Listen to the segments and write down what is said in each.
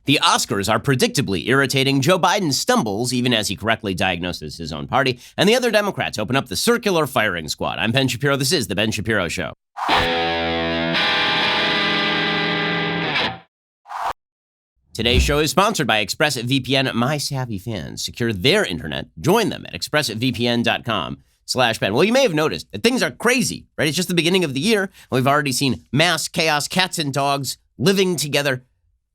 The Oscars are predictably irritating. Joe Biden stumbles even as he correctly diagnoses his own party, and the other Democrats open up the circular firing squad. I'm Ben Shapiro. This is The Ben Shapiro Show. Today's show is sponsored by ExpressVPN. My savvy fans secure their internet. Join them at expressvpn.com/Ben. Well, you may have noticed that things are crazy, right? It's just the beginning of the year, and we've already seen mass chaos, cats and dogs living together,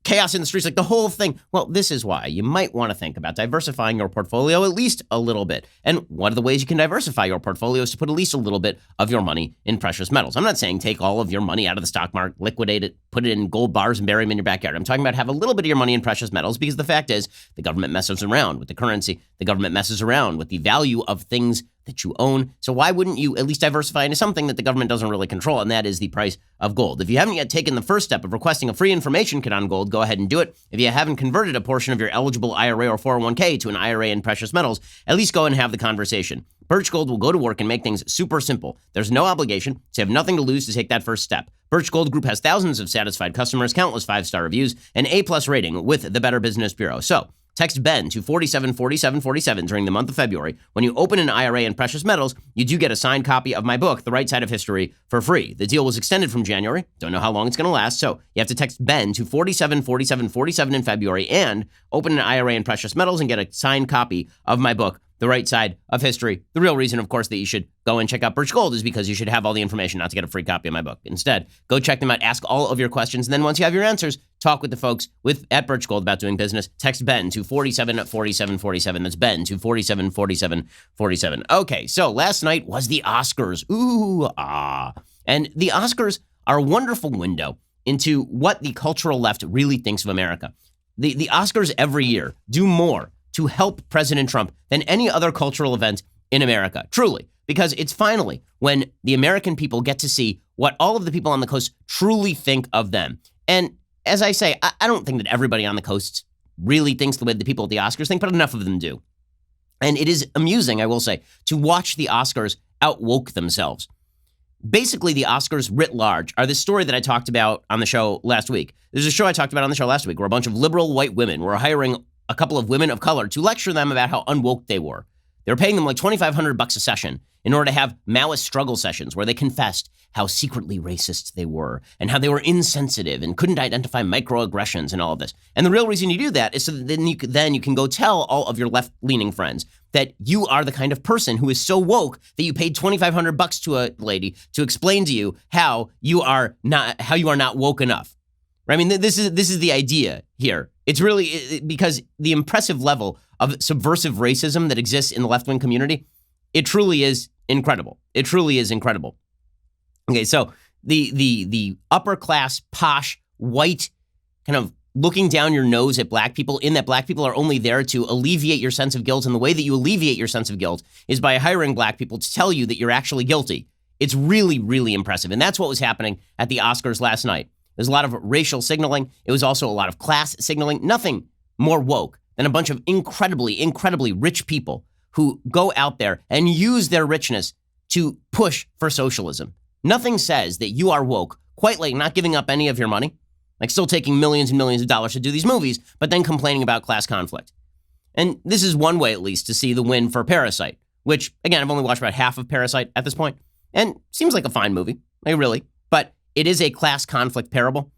chaos in the streets, like the whole thing. Well, this is why you might want to think about diversifying your portfolio at least a little bit. And one of the ways you can diversify your portfolio is to put at least a little bit of your money in precious metals. I'm not saying take all of your money out of the stock market, liquidate it, put it in gold bars and bury them in your backyard. I'm talking about have a little bit of your money in precious metals, because the fact is the government messes around with the currency. The government messes around with the value of things that you own. So why wouldn't you at least diversify into something that the government doesn't really control, and that is the price of gold. If you haven't yet taken the first step of requesting a free information kit on gold, go ahead and do it. If you haven't converted a portion of your eligible IRA or 401k to an IRA in precious metals, at least go and have the conversation. Birch Gold will go to work and make things super simple. There's no obligation, so you have nothing to lose to take that first step. Birch Gold Group has thousands of satisfied customers, countless 5-star reviews, and A+ rating with the Better Business Bureau. So text Ben to 474747 during the month of February. When you open an IRA in precious metals, you do get a signed copy of my book, The Right Side of History, for free. The deal was extended from January. Don't know how long it's going to last, so you have to text Ben to 474747 in February and open an IRA in precious metals and get a signed copy of my book, The Right Side of History. The real reason, of course, that you should go and check out Birch Gold is because you should have all the information not to get a free copy of my book. Instead, go check them out, ask all of your questions, and then once you have your answers, talk with the folks at Birch Gold about doing business. Text Ben to 474747. That's Ben to 474747. Okay, so last night was the Oscars. Ooh, ah. And the Oscars are a wonderful window into what the cultural left really thinks of America. The Oscars every year do more to help President Trump than any other cultural event in America, truly, because it's finally when the American people get to see what all of the people on the coast truly think of them. And as I say, I don't think that everybody on the coast really thinks the way the people at the Oscars think, but enough of them do. And it is amusing, I will say, to watch the Oscars outwoke themselves. Basically, the Oscars writ large are this story that I talked about on the show last week. There's a show I talked about on the show last week where a bunch of liberal white women were hiring a couple of women of color to lecture them about how unwoke they were. They were paying them like $2,500 a session in order to have Maoist struggle sessions where they confessed how secretly racist they were and how they were insensitive and couldn't identify microaggressions and all of this. And the real reason you do that is so that then you can go tell all of your left-leaning friends that you are the kind of person who is so woke that you paid $2,500 to a lady to explain to you how you are not woke enough. I mean, this is the idea here. It's really because the impressive level of subversive racism that exists in the left-wing community, it truly is incredible. It truly is incredible. Okay, so the upper class, posh, white, kind of looking down your nose at black people, in that black people are only there to alleviate your sense of guilt, and the way that you alleviate your sense of guilt is by hiring black people to tell you that you're actually guilty. It's really, really impressive, and that's what was happening at the Oscars last night. There's a lot of racial signaling. It was also a lot of class signaling. Nothing more woke than a bunch of incredibly, incredibly rich people who go out there and use their richness to push for socialism. Nothing says that you are woke quite like not giving up any of your money, like still taking millions and millions of dollars to do these movies, but then complaining about class conflict. And this is one way, at least, to see the win for Parasite, which, again, I've only watched about half of Parasite at this point, and seems like a fine movie, like really, but it is a class conflict parable,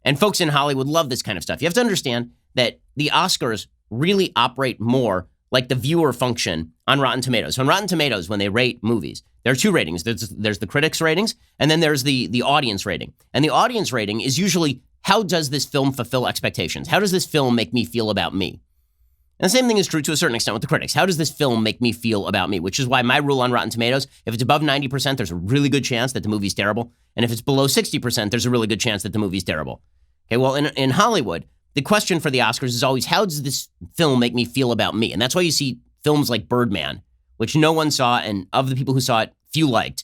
and folks in Hollywood love this kind of stuff. You have to understand that the Oscars really operate more like the viewer function on Rotten Tomatoes. So on Rotten Tomatoes, when they rate movies, there are two ratings. There's the critics' ratings, and then there's the audience rating. And the audience rating is usually, how does this film fulfill expectations? How does this film make me feel about me? And the same thing is true to a certain extent with the critics. How does this film make me feel about me? Which is why my rule on Rotten Tomatoes, if it's above 90%, there's a really good chance that the movie's terrible. And if it's below 60%, there's a really good chance that the movie's terrible. Okay, well, in Hollywood, the question for the Oscars is always, how does this film make me feel about me? And that's why you see films like Birdman, which no one saw, and of the people who saw it, few liked.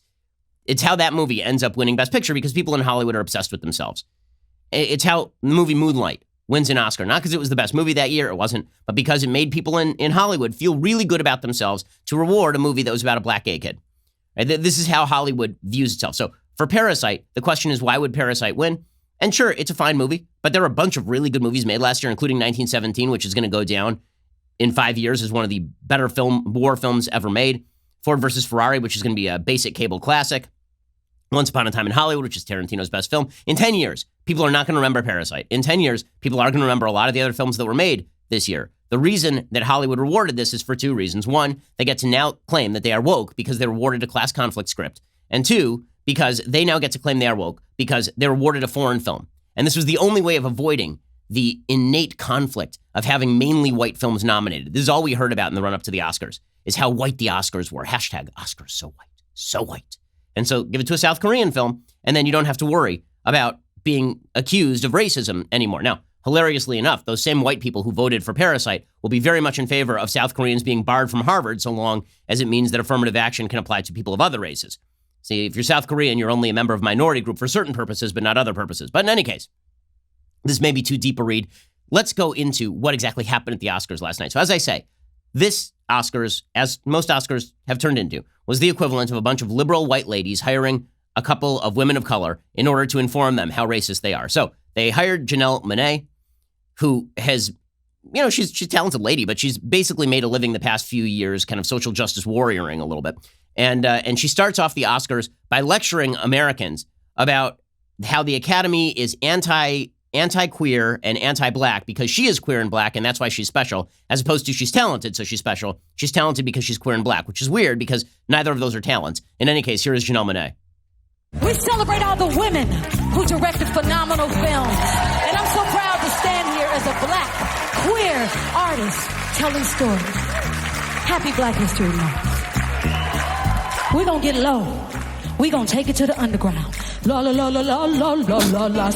It's how that movie ends up winning Best Picture because people in Hollywood are obsessed with themselves. It's how the movie Moonlight wins an Oscar, not because it was the best movie that year, it wasn't, but because it made people in Hollywood feel really good about themselves to reward a movie that was about a black gay kid. Right? This is how Hollywood views itself. So for Parasite, the question is, why would Parasite win? And sure, it's a fine movie, but there are a bunch of really good movies made last year, including 1917, which is going to go down in 5 years as one of the better war films ever made. Ford versus Ferrari, which is going to be a basic cable classic. Once Upon a Time in Hollywood, which is Tarantino's best film. In 10 years, people are not going to remember Parasite. In 10 years, people are going to remember a lot of the other films that were made this year. The reason that Hollywood rewarded this is for two reasons. One, they get to now claim that they are woke because they were awarded a class conflict script. And two, because they now get to claim they are woke because they're awarded a foreign film. And this was the only way of avoiding the innate conflict of having mainly white films nominated. This is all we heard about in the run-up to the Oscars, is how white the Oscars were. Hashtag Oscars so white, so white. And so give it to a South Korean film, and then you don't have to worry about being accused of racism anymore. Now, hilariously enough, those same white people who voted for Parasite will be very much in favor of South Koreans being barred from Harvard so long as it means that affirmative action can apply to people of other races. See, if you're South Korean, you're only a member of a minority group for certain purposes, but not other purposes. But in any case, this may be too deep a read. Let's go into what exactly happened at the Oscars last night. So as I say, this Oscars, as most Oscars have turned into, was the equivalent of a bunch of liberal white ladies hiring a couple of women of color in order to inform them how racist they are. So they hired Janelle Monáe, who has, she's a talented lady, but she's basically made a living the past few years kind of social justice warrioring a little bit. And she starts off the Oscars by lecturing Americans about how the Academy is anti-queer and anti-black because she is queer and black, and that's why she's special, as opposed to she's talented, so she's special. She's talented because she's queer and black, which is weird because neither of those are talents. In any case, here is Janelle Monáe. We celebrate all the women who directed phenomenal films. And I'm so proud to stand here as a black, queer artist telling stories. Happy Black History Month. We're going to get low. We're going to take it to the underground. La, la, la, la, la, la, la, la, la.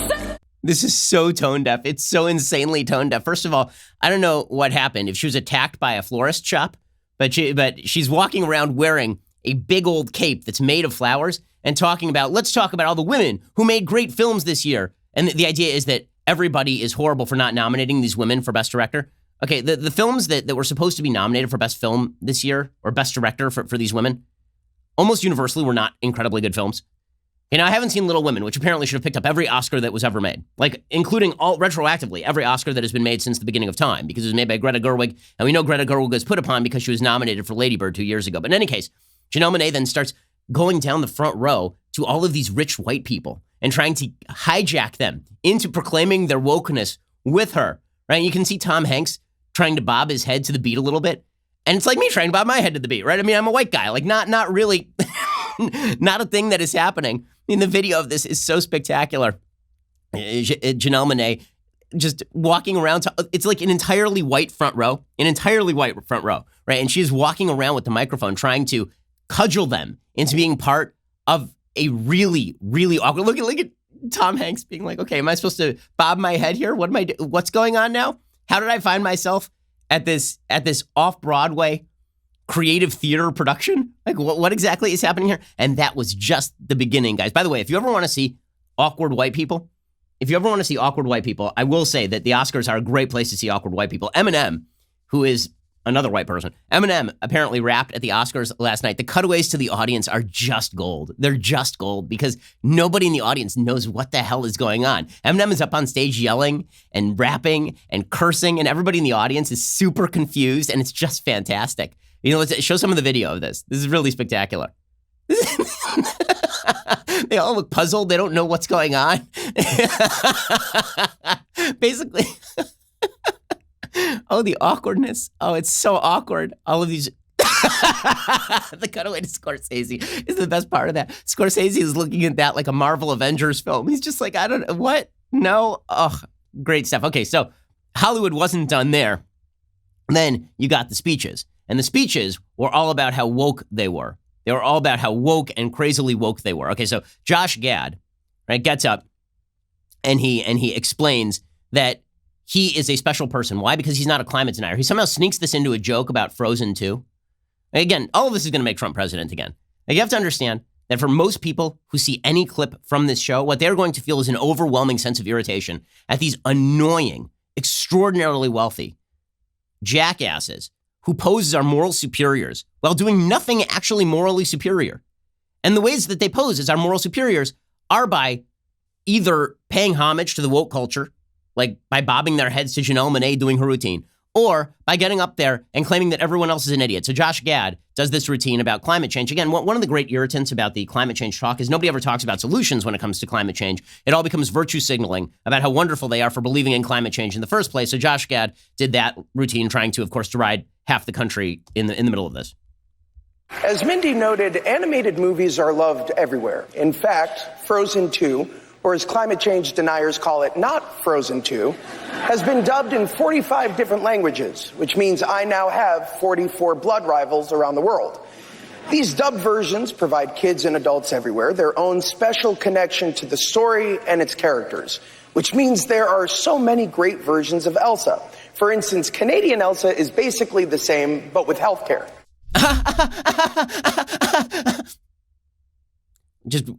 This is so tone deaf. It's so insanely tone deaf. First of all, I don't know what happened. If she was attacked by a florist shop, but she's walking around wearing a big old cape that's made of flowers and talking about, let's talk about all the women who made great films this year. And the idea is that everybody is horrible for not nominating these women for Best Director. Okay, the films that were supposed to be nominated for Best Film this year, or Best Director for these women, almost universally were not incredibly good films. I haven't seen Little Women, which apparently should have picked up every Oscar that was ever made, like including all retroactively every Oscar that has been made since the beginning of time, because it was made by Greta Gerwig, and we know Greta Gerwig was put upon because she was nominated for Lady Bird 2 years ago. But in any case, Janelle Monáe then starts going down the front row to all of these rich white people and trying to hijack them into proclaiming their wokeness with her, right? You can see Tom Hanks trying to bob his head to the beat a little bit, and it's like me trying to bob my head to the beat, right? I mean, I'm a white guy, like not really, not a thing that is happening. I mean, the video of this is so spectacular. Janelle Monáe just walking around. It's like an entirely white front row, right? And she's walking around with the microphone trying to cudgel them into being part of a really, really awkward. Look at Tom Hanks being like, okay, am I supposed to bob my head here? What's going on now? How did I find myself at this off-Broadway creative theater production? Like, what exactly is happening here? And that was just the beginning, guys. By the way, if you ever want to see awkward white people, I will say that the Oscars are a great place to see awkward white people. Eminem, who is another white person, Eminem apparently rapped at the Oscars last night. The cutaways to the audience are just gold. They're just gold because nobody in the audience knows what the hell is going on. Eminem is up on stage yelling and rapping and cursing, and everybody in the audience is super confused, and it's just fantastic. Let's show some of the video of this. This is really spectacular. They all look puzzled. They don't know what's going on. Basically, oh, the awkwardness. Oh, it's so awkward. All of these. The cutaway to Scorsese is the best part of that. Scorsese is looking at that like a Marvel Avengers film. He's just like, I don't know. What? No? Oh, great stuff. Okay, so Hollywood wasn't done there. Then you got the speeches. And the speeches were all about how woke they were. They were all about how woke and crazily woke they were. Okay, so Josh Gad, right, gets up and he explains that he is a special person. Why? Because he's not a climate denier. He somehow sneaks this into a joke about Frozen 2. Again, all of this is going to make Trump president again. Now, you have to understand that for most people who see any clip from this show, what they're going to feel is an overwhelming sense of irritation at these annoying, extraordinarily wealthy jackasses who pose as our moral superiors while doing nothing actually morally superior. And the ways that they pose as our moral superiors are by either paying homage to the woke culture, like by bobbing their heads to Janelle Monáe doing her routine, or by getting up there and claiming that everyone else is an idiot. So Josh Gad does this routine about climate change. Again, one of the great irritants about the climate change talk is nobody ever talks about solutions when it comes to climate change. It all becomes virtue signaling about how wonderful they are for believing in climate change in the first place. So Josh Gad did that routine trying to, of course, deride half the country in the middle of this. As Mindy noted, animated movies are loved everywhere. In fact, Frozen 2, or as climate change deniers call it, not Frozen 2, has been dubbed in 45 different languages, which means I now have 44 blood rivals around the world. These dubbed versions provide kids and adults everywhere their own special connection to the story and its characters, which means there are so many great versions of Elsa. For instance, Canadian Elsa is basically the same, but with healthcare. Just the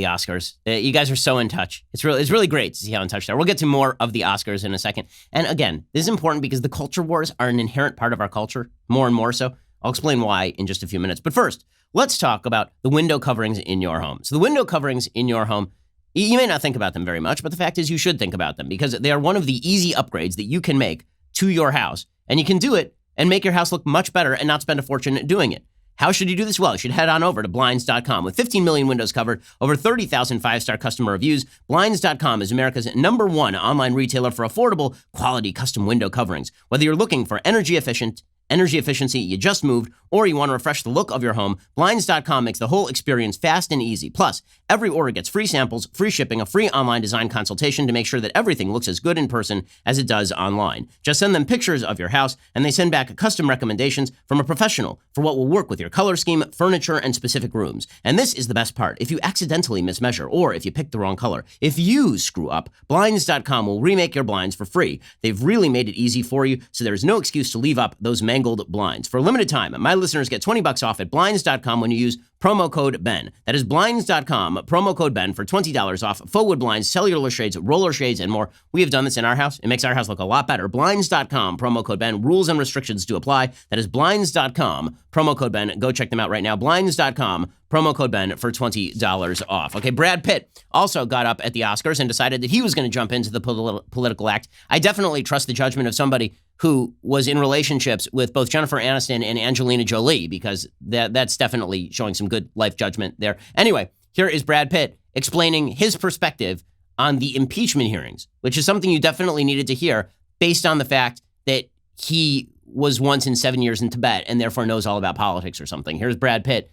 Oscars. You guys are so in touch. It's really great to see how in touch they are. We'll get to more of the Oscars in a second. And again, this is important because the culture wars are an inherent part of our culture, more and more so. I'll explain why in just a few minutes. But first, let's talk about the window coverings in your home. So the window coverings in your home, you may not think about them very much, but the fact is you should think about them because they are one of the easy upgrades that you can make to your house. And you can do it and make your house look much better and not spend a fortune doing it. How should you do this? Well, you should head on over to Blinds.com. With 15 million windows covered, over 30,000 five-star customer reviews, Blinds.com is America's #1 online retailer for affordable, quality custom window coverings. Whether you're looking for energy efficiency, you just moved, or you want to refresh the look of your home, Blinds.com makes the whole experience fast and easy. Plus, every order gets free samples, free shipping, a free online design consultation to make sure that everything looks as good in person as it does online. Just send them pictures of your house, and they send back custom recommendations from a professional for what will work with your color scheme, furniture, and specific rooms. And this is the best part. If you accidentally mismeasure, or if you pick the wrong color, if you screw up, Blinds.com will remake your blinds for free. They've really made it easy for you, so there's no excuse to leave up those mangled blinds. For a limited time, my listeners get $20 off at Blinds.com when you use promo code Ben. That is Blinds.com, promo code Ben for $20 off faux wood blinds, cellular shades, roller shades, and more. We have done this in our house. It makes our house look a lot better. Blinds.com, promo code Ben. Rules and restrictions do apply. That is Blinds.com, promo code Ben. Go check them out right now. Blinds.com, promo code Ben for $20 off. Okay, Brad Pitt also got up at the Oscars and decided that he was going to jump into the political act. I definitely trust the judgment of somebody who was in relationships with both Jennifer Aniston and Angelina Jolie, because that's definitely showing some good life judgment there. Anyway, here is Brad Pitt explaining his perspective on the impeachment hearings, which is something you definitely needed to hear based on the fact that he was once in 7 years in Tibet and therefore knows all about politics or something. Here's Brad Pitt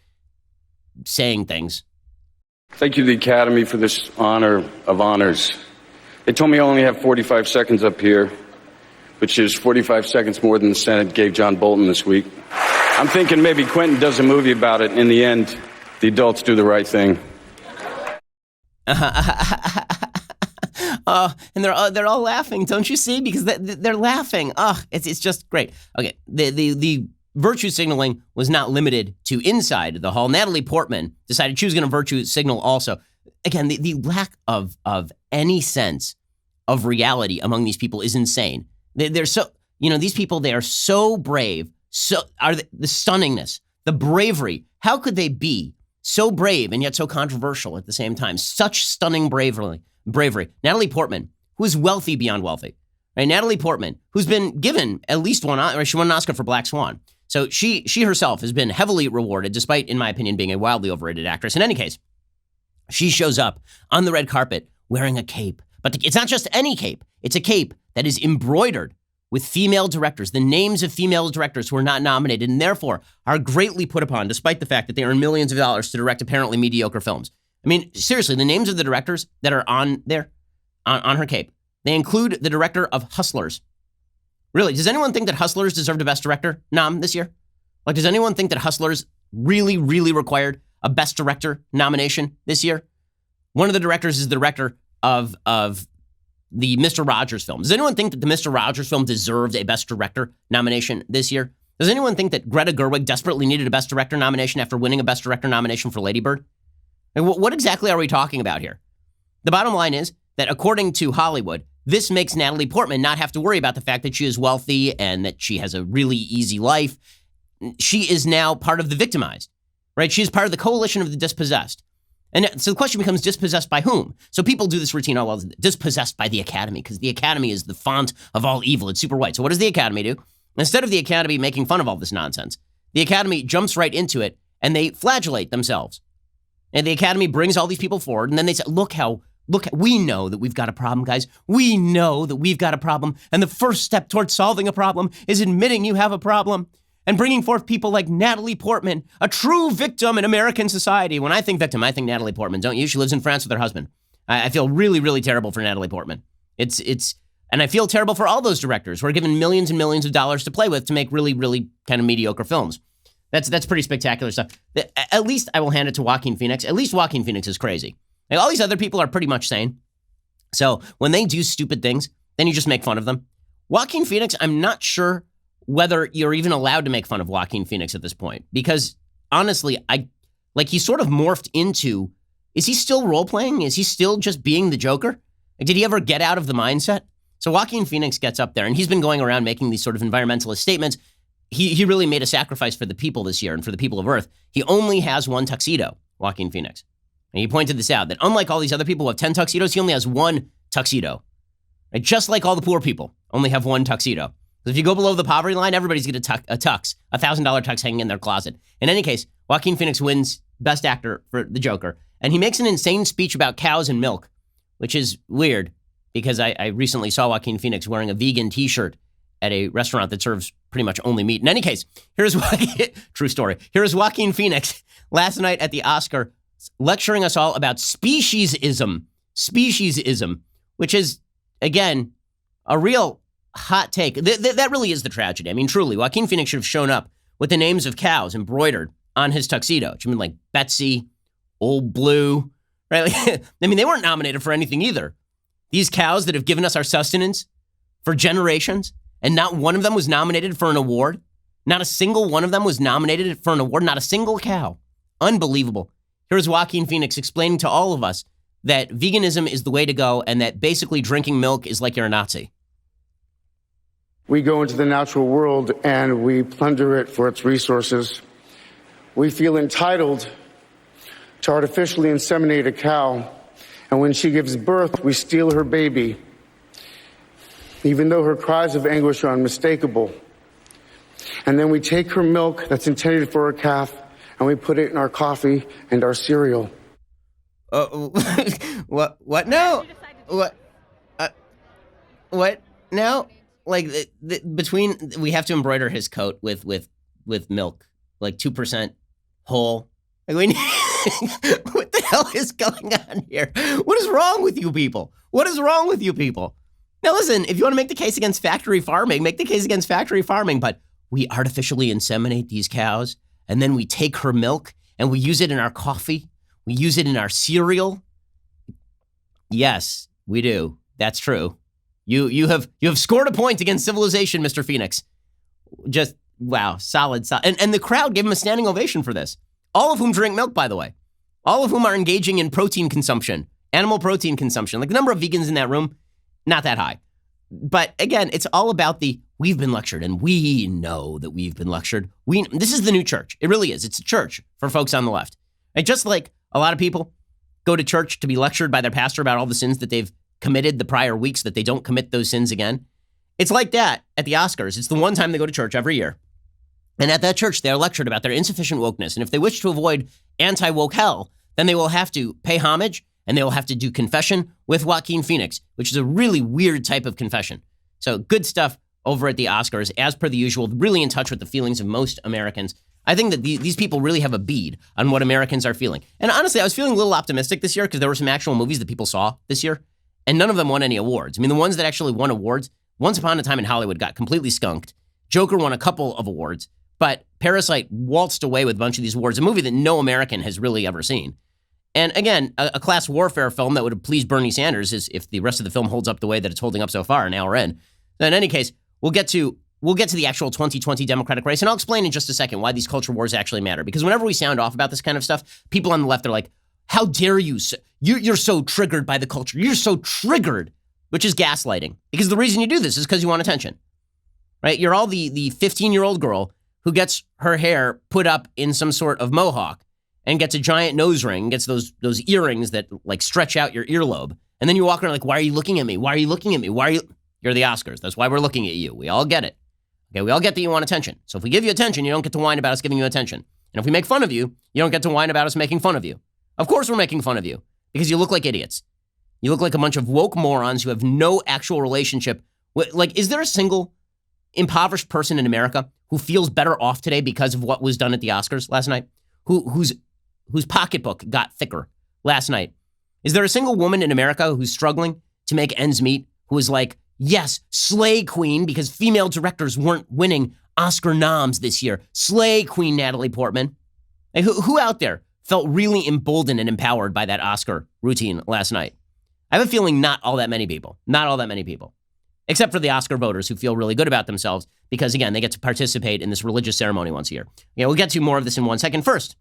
saying things. Thank you to the Academy for this honor of honors. They told me I only have 45 seconds up here, which is 45 seconds more than the Senate gave John Bolton this week. I'm thinking maybe Quentin does a movie about it. In the end, the adults do the right thing. And they're all laughing, don't you see? Because they're laughing. It's just great. Okay, the virtue signaling was not limited to inside the hall. Natalie Portman decided she was going to virtue signal also. Again, the lack of any sense of reality among these people is insane. They're so, these people, they are so brave. So are the stunningness, the bravery. How could they be so brave and yet so controversial at the same time? Such stunning bravery. Natalie Portman, who is wealthy beyond wealthy. Right? Natalie Portman, who's been given at least one, or she won an Oscar for Black Swan. So she herself has been heavily rewarded, despite, in my opinion, being a wildly overrated actress. In any case, she shows up on the red carpet wearing a cape. But it's not just any cape. It's a cape that is embroidered with female directors, the names of female directors who are not nominated and therefore are greatly put upon, despite the fact that they earn millions of dollars to direct apparently mediocre films. I mean, seriously, the names of the directors that are on there, on her cape, they include the director of Hustlers. Really, does anyone think that Hustlers deserved a Best Director nom this year? Like, does anyone think that Hustlers really, really required a Best Director nomination this year? One of the directors is the director of the Mr. Rogers film. Does anyone think that the Mr. Rogers film deserved a Best Director nomination this year? Does anyone think that Greta Gerwig desperately needed a Best Director nomination after winning a Best Director nomination for Lady Bird? And what exactly are we talking about here? The bottom line is that according to Hollywood, this makes Natalie Portman not have to worry about the fact that she is wealthy and that she has a really easy life. She is now part of the victimized, right? She is part of the coalition of the dispossessed. And so the question becomes, dispossessed by whom? So people do this routine, oh, well, dispossessed by the Academy, because the Academy is the font of all evil. It's super white. So what does the Academy do? Instead of the Academy making fun of all this nonsense, the Academy jumps right into it, and they flagellate themselves. And the Academy brings all these people forward, and then they say, look, we know that we've got a problem, guys. We know that we've got a problem. And the first step towards solving a problem is admitting you have a problem and bringing forth people like Natalie Portman, a true victim in American society. When I think victim, I think Natalie Portman, don't you? She lives in France with her husband. I feel really, really terrible for Natalie Portman. And I feel terrible for all those directors who are given millions and millions of dollars to play with to make really, really kind of mediocre films. That's pretty spectacular stuff. At least I will hand it to Joaquin Phoenix. At least Joaquin Phoenix is crazy. Like, all these other people are pretty much sane. So when they do stupid things, then you just make fun of them. Joaquin Phoenix, I'm not sure whether you're even allowed to make fun of Joaquin Phoenix at this point. Because honestly, he sort of morphed into, is he still role-playing? Is he still just being the Joker? Like, did he ever get out of the mindset? So Joaquin Phoenix gets up there, and he's been going around making these sort of environmentalist statements. He really made a sacrifice for the people this year and for the people of Earth. He only has one tuxedo, Joaquin Phoenix. And he pointed this out, that unlike all these other people who have 10 tuxedos, he only has one tuxedo. Right? Just like all the poor people only have one tuxedo. So if you go below the poverty line, everybody's got a tux, $1,000 tux hanging in their closet. In any case, Joaquin Phoenix wins Best Actor for the Joker. And he makes an insane speech about cows and milk, which is weird because I recently saw Joaquin Phoenix wearing a vegan t-shirt at a restaurant that serves pretty much only meat. In any case, true story. Here's Joaquin Phoenix last night at the Oscar lecturing us all about speciesism, which is, again, a real hot take. That really is the tragedy. I mean, truly, Joaquin Phoenix should have shown up with the names of cows embroidered on his tuxedo. Which, I mean, like Betsy, Old Blue, right? I mean, they weren't nominated for anything either. These cows that have given us our sustenance for generations, and not one of them was nominated for an award. Not a single one of them was nominated for an award. Not a single cow. Unbelievable. Here's Joaquin Phoenix explaining to all of us that veganism is the way to go and that basically drinking milk is like you're a Nazi. We go into the natural world and we plunder it for its resources. We feel entitled to artificially inseminate a cow, and when she gives birth, we steal her baby, even though her cries of anguish are unmistakable. And then we take her milk that's intended for a calf, and we put it in our coffee and our cereal. What now? What now? Like, between, we have to embroider his coat with milk, like 2% whole. Like, what the hell is going on here? What is wrong with you people? What is wrong with you people? Now listen, if you want to make the case against factory farming, make the case against factory farming, but we artificially inseminate these cows, and then we take her milk, and we use it in our coffee. We use it in our cereal. Yes, we do. That's true. You have scored a point against civilization, Mr. Phoenix. Just, wow, solid. And the crowd gave him a standing ovation for this. All of whom drink milk, by the way. All of whom are engaging in protein consumption, animal protein consumption. Like, the number of vegans in that room, not that high. But again, it's all about we've been lectured, and we know that we've been lectured. This is the new church. It really is. It's a church for folks on the left. And just like a lot of people go to church to be lectured by their pastor about all the sins that they've committed the prior weeks, that they don't commit those sins again. It's like that at the Oscars. It's the one time they go to church every year. And at that church, they are lectured about their insufficient wokeness. And if they wish to avoid anti-woke hell, then they will have to pay homage and they will have to do confession with Joaquin Phoenix, which is a really weird type of confession. So good stuff over at the Oscars, as per the usual, really in touch with the feelings of most Americans. I think that these people really have a bead on what Americans are feeling. And honestly, I was feeling a little optimistic this year because there were some actual movies that people saw this year, and none of them won any awards. I mean, the ones that actually won awards, Once Upon a Time in Hollywood got completely skunked. Joker won a couple of awards, but Parasite waltzed away with a bunch of these awards, a movie that no American has really ever seen. And again, a class warfare film that would have pleased Bernie Sanders is if the rest of the film holds up the way that it's holding up so far, an hour in. In any case, we'll get to the actual 2020 Democratic race, and I'll explain in just a second why these culture wars actually matter. Because whenever we sound off about this kind of stuff, people on the left are like, how dare you? You're so triggered by the culture. You're so triggered, which is gaslighting. Because the reason you do this is because you want attention, right? You're all the 15-year-old girl who gets her hair put up in some sort of mohawk, and gets a giant nose ring, gets those earrings that like stretch out your earlobe. And then you walk around like, why are you looking at me? Why are you looking at me? You're the Oscars. That's why we're looking at you. We all get it. Okay, we all get that you want attention. So if we give you attention, you don't get to whine about us giving you attention. And if we make fun of you, you don't get to whine about us making fun of you. Of course we're making fun of you because you look like idiots. You look like a bunch of woke morons who have no actual relationship. Like, is there a single impoverished person in America who feels better off today because of what was done at the Oscars last night? Whose pocketbook got thicker last night? Is there a single woman in America who's struggling to make ends meet who is like, yes, slay queen, because female directors weren't winning Oscar noms this year. Slay Queen Natalie Portman. Like, who out there felt really emboldened and empowered by that Oscar routine last night? I have a feeling not all that many people. Not all that many people. Except for the Oscar voters who feel really good about themselves because, again, they get to participate in this religious ceremony once a year. Yeah, we'll get to more of this in 1 second. First,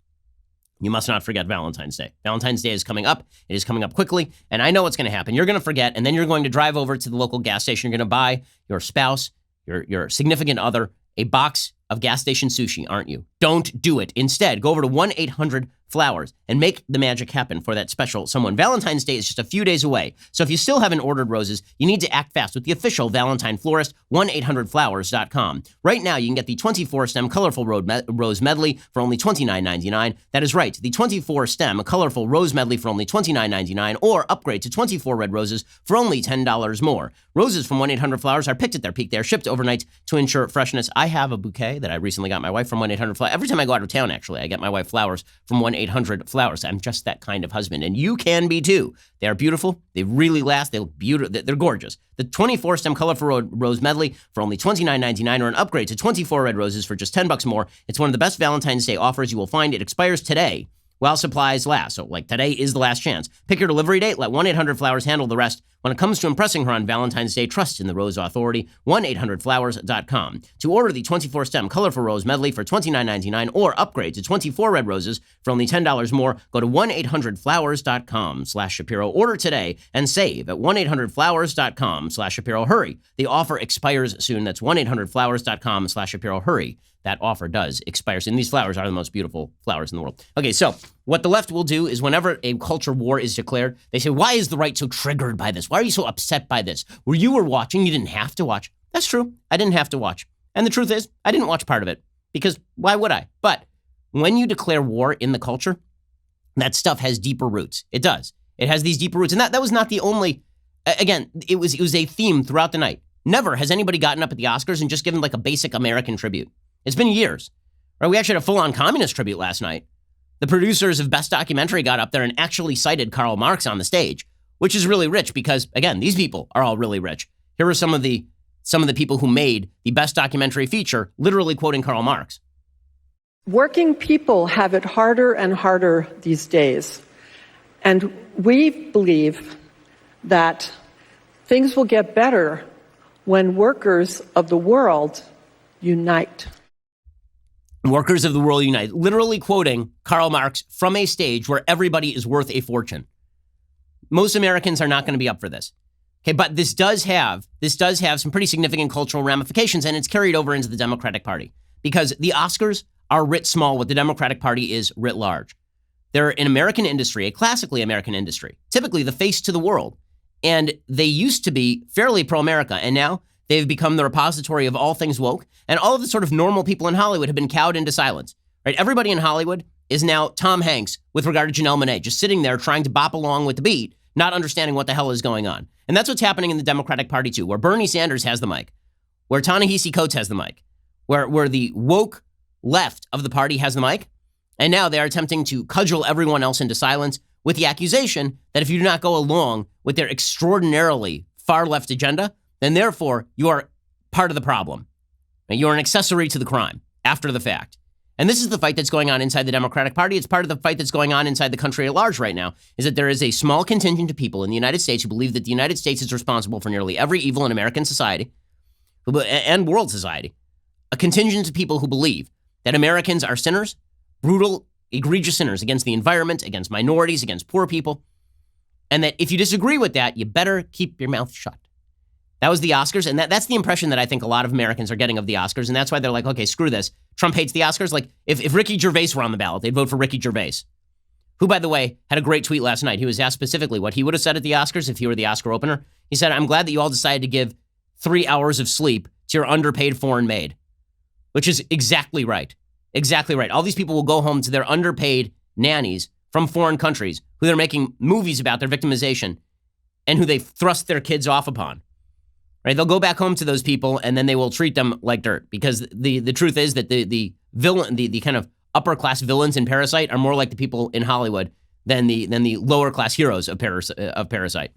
you must not forget Valentine's Day. Valentine's Day is coming up. It is coming up quickly, and I know what's going to happen. You're going to forget, and then you're going to drive over to the local gas station. You're going to buy your spouse, your significant other, a box of gas station sushi, aren't you? Don't do it. Instead, go over to 1-800-FLOWERS and make the magic happen for that special someone. Valentine's Day is just a few days away. So if you still haven't ordered roses, you need to act fast with the official Valentine florist, 1-800-Flowers.com. Right now, you can get the 24-stem colorful rose medley for only $29.99. That is right, the 24-stem colorful rose medley for only $29.99, or upgrade to 24 red roses for only $10 more. Roses from 1-800-Flowers are picked at their peak. They are shipped overnight to ensure freshness. I have a bouquet that I recently got my wife from 1-800-Flowers. Every time I go out of town, actually, I get my wife flowers from 1-800-Flowers. I'm just that kind of husband, and you can be too. They are beautiful. They really last. They look beautiful. They're gorgeous. The 24-stem colorful rose medley for only $29.99, or an upgrade to 24 red roses for just $10 more. It's one of the best Valentine's Day offers you will find. It expires today while supplies last. So, like, today is the last chance. Pick your delivery date. Let 1-800-Flowers handle the rest. When it comes to impressing her on Valentine's Day, trust in the Rose Authority. 1-800-Flowers.com. To order the 24-stem colorful rose medley for $29.99, or upgrade to 24 red roses for only $10 more, go to 1-800-Flowers.com/Shapiro. Order today and save at 1-800-Flowers.com/Shapiro. Hurry. The offer expires soon. That's 1-800-Flowers.com/Shapiro. Hurry. That offer does expire soon. These flowers are the most beautiful flowers in the world. Okay, so what the left will do is whenever a culture war is declared, they say, why is the right so triggered by this? Why are you so upset by this? Where you were watching, you didn't have to watch. That's true. I didn't have to watch. And the truth is, I didn't watch part of it because why would I? But when you declare war in the culture, that stuff has deeper roots. It does. It has these deeper roots. And that was not the only, again, it was a theme throughout the night. Never has anybody gotten up at the Oscars and just given like a basic American tribute. It's been years. Right? We actually had a full-on communist tribute last night. The producers of Best Documentary got up there and actually cited Karl Marx on the stage, which is really rich because, again, these people are all really rich. Here are some of the people who made the Best Documentary feature, literally quoting Karl Marx. Working people have it harder and harder these days. And we believe that things will get better when workers of the world unite. Workers of the world unite, literally quoting Karl Marx from a stage where everybody is worth a fortune. Most Americans are not going to be up for this. Okay, but this does have some pretty significant cultural ramifications, and it's carried over into the Democratic Party because the Oscars are writ small what the Democratic Party is writ large. They're an American industry, a classically American industry, typically the face to the world. And they used to be fairly pro-America, and now they've become the repository of all things woke, and all of the sort of normal people in Hollywood have been cowed into silence. Right? Everybody in Hollywood is now Tom Hanks with regard to Janelle Monáe, just sitting there trying to bop along with the beat, not understanding what the hell is going on. And that's what's happening in the Democratic Party too, where Bernie Sanders has the mic, where Ta-Nehisi Coates has the mic, where the woke left of the party has the mic, and now they are attempting to cudgel everyone else into silence with the accusation that if you do not go along with their extraordinarily far left agenda, then therefore you are part of the problem. You're an accessory to the crime after the fact. And this is the fight that's going on inside the Democratic Party. It's part of the fight that's going on inside the country at large right now, is that there is a small contingent of people in the United States who believe that the United States is responsible for nearly every evil in American society and world society. A contingent of people who believe that Americans are sinners, brutal, egregious sinners against the environment, against minorities, against poor people, and that if you disagree with that, you better keep your mouth shut. That was the Oscars, and that's the impression that I think a lot of Americans are getting of the Oscars, and that's why they're like, okay, screw this. Trump hates the Oscars. Like, if Ricky Gervais were on the ballot, they'd vote for Ricky Gervais, who, by the way, had a great tweet last night. He was asked specifically what he would have said at the Oscars if he were the Oscar opener. He said, I'm glad that you all decided to give 3 hours of sleep to your underpaid foreign maid, which is exactly right. Exactly right. All these people will go home to their underpaid nannies from foreign countries who they're making movies about their victimization and who they thrust their kids off upon. Right? They'll go back home to those people and then they will treat them like dirt, because the truth is that the villain, the kind of upper class villains in Parasite are more like the people in Hollywood than the lower class heroes of Parasite.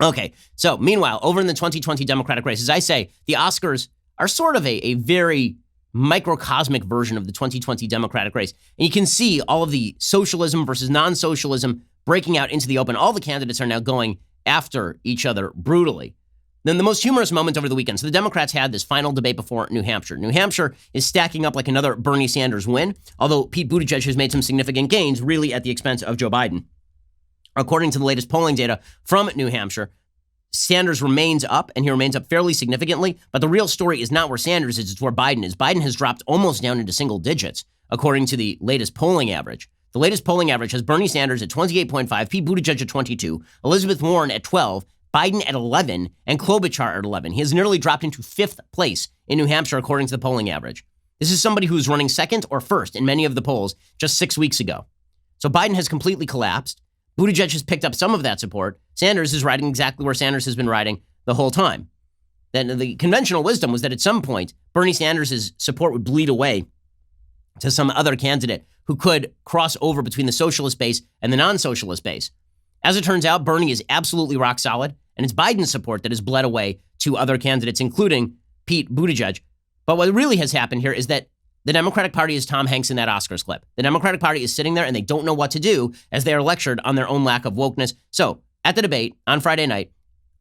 Okay, so meanwhile, over in the 2020 Democratic race, as I say, the Oscars are sort of a very microcosmic version of the 2020 Democratic race. And you can see all of the socialism versus non-socialism breaking out into the open. All the candidates are now going after each other brutally. Then the most humorous moment over the weekend. So the Democrats had this final debate before New Hampshire. New Hampshire is stacking up like another Bernie Sanders win, although Pete Buttigieg has made some significant gains, really at the expense of Joe Biden. According to the latest polling data from New Hampshire, Sanders remains up, and he remains up fairly significantly. But the real story is not where Sanders is, it's where Biden is. Biden has dropped almost down into single digits, according to the latest polling average. The latest polling average has Bernie Sanders at 28.5, Pete Buttigieg at 22, Elizabeth Warren at 12, Biden at 11, and Klobuchar at 11. He has nearly dropped into 5th place in New Hampshire, according to the polling average. This is somebody who's running second or first in many of the polls just 6 weeks ago. So Biden has completely collapsed. Buttigieg has picked up some of that support. Sanders is riding exactly where Sanders has been riding the whole time. Then the conventional wisdom was that at some point, Bernie Sanders' support would bleed away to some other candidate who could cross over between the socialist base and the non-socialist base. As it turns out, Bernie is absolutely rock solid, and it's Biden's support that has bled away to other candidates, including Pete Buttigieg. But what really has happened here is that the Democratic Party is Tom Hanks in that Oscars clip. The Democratic Party is sitting there and they don't know what to do as they are lectured on their own lack of wokeness. So at the debate on Friday night,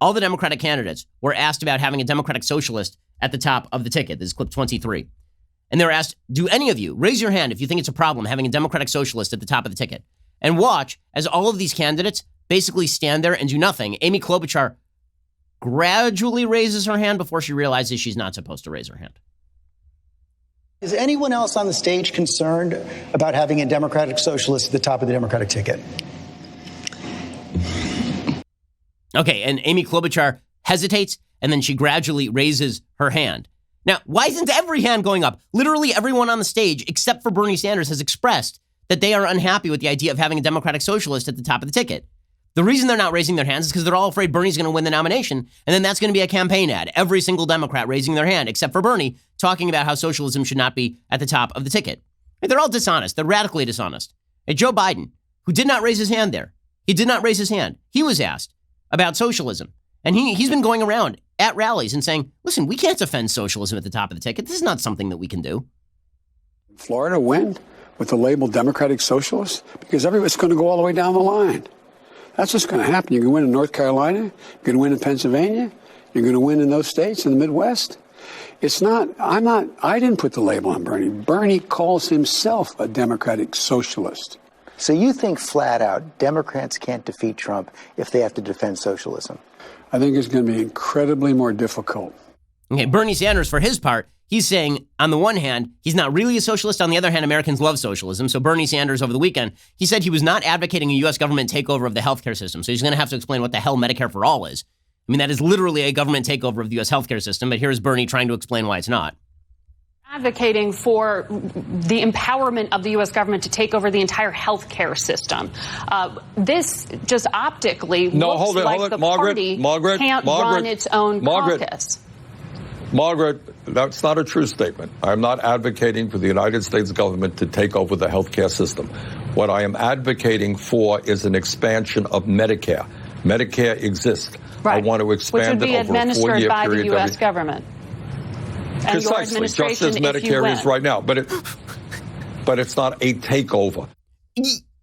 all the Democratic candidates were asked about having a Democratic socialist at the top of the ticket. This is clip 23. And they were asked, do any of you raise your hand if you think it's a problem having a Democratic socialist at the top of the ticket? And watch as all of these candidates basically stand there and do nothing. Amy Klobuchar gradually raises her hand before she realizes she's not supposed to raise her hand. Is anyone else on the stage concerned about having a Democratic socialist at the top of the Democratic ticket? Okay, and Amy Klobuchar hesitates, and then she gradually raises her hand. Now, why isn't every hand going up? Literally everyone on the stage, except for Bernie Sanders, has expressed that they are unhappy with the idea of having a Democratic socialist at the top of the ticket. The reason they're not raising their hands is because they're all afraid Bernie's going to win the nomination, and then that's going to be a campaign ad. Every single Democrat raising their hand, except for Bernie, talking about how socialism should not be at the top of the ticket. They're all dishonest. They're radically dishonest. And Joe Biden, who did not raise his hand there, he did not raise his hand. He was asked about socialism, and he's been going around at rallies and saying, listen, we can't defend socialism at the top of the ticket. This is not something that we can do. Florida win with the label Democratic Socialist? Because everybody's going to go all the way down the line. That's what's going to happen. You're going to win in North Carolina. You're going to win in Pennsylvania. You're going to win in those states in the Midwest. I didn't put the label on Bernie. Bernie calls himself a Democratic Socialist. So you think flat out Democrats can't defeat Trump if they have to defend socialism? I think it's going to be incredibly more difficult. Okay, Bernie Sanders, for his part, he's saying, on the one hand, he's not really a socialist. On the other hand, Americans love socialism. So Bernie Sanders, over the weekend, he said he was not advocating a U.S. government takeover of the healthcare system. So he's going to have to explain what the hell Medicare for All is. I mean, that is literally a government takeover of the U.S. healthcare system. But here's Bernie trying to explain why it's not. Advocating for the empowerment of the U.S. government to take over the entire healthcare system. This just optically looks like the party can't run its own caucus. Margaret, that's not a true statement. I'm not advocating for the United States government to take over the healthcare system. What I am advocating for is an expansion of Medicare. Medicare exists. Right. I want to expand it over a 4-year period. Which would be administered by the U.S. government. And precisely, just as Medicare is right now. But it's not a takeover.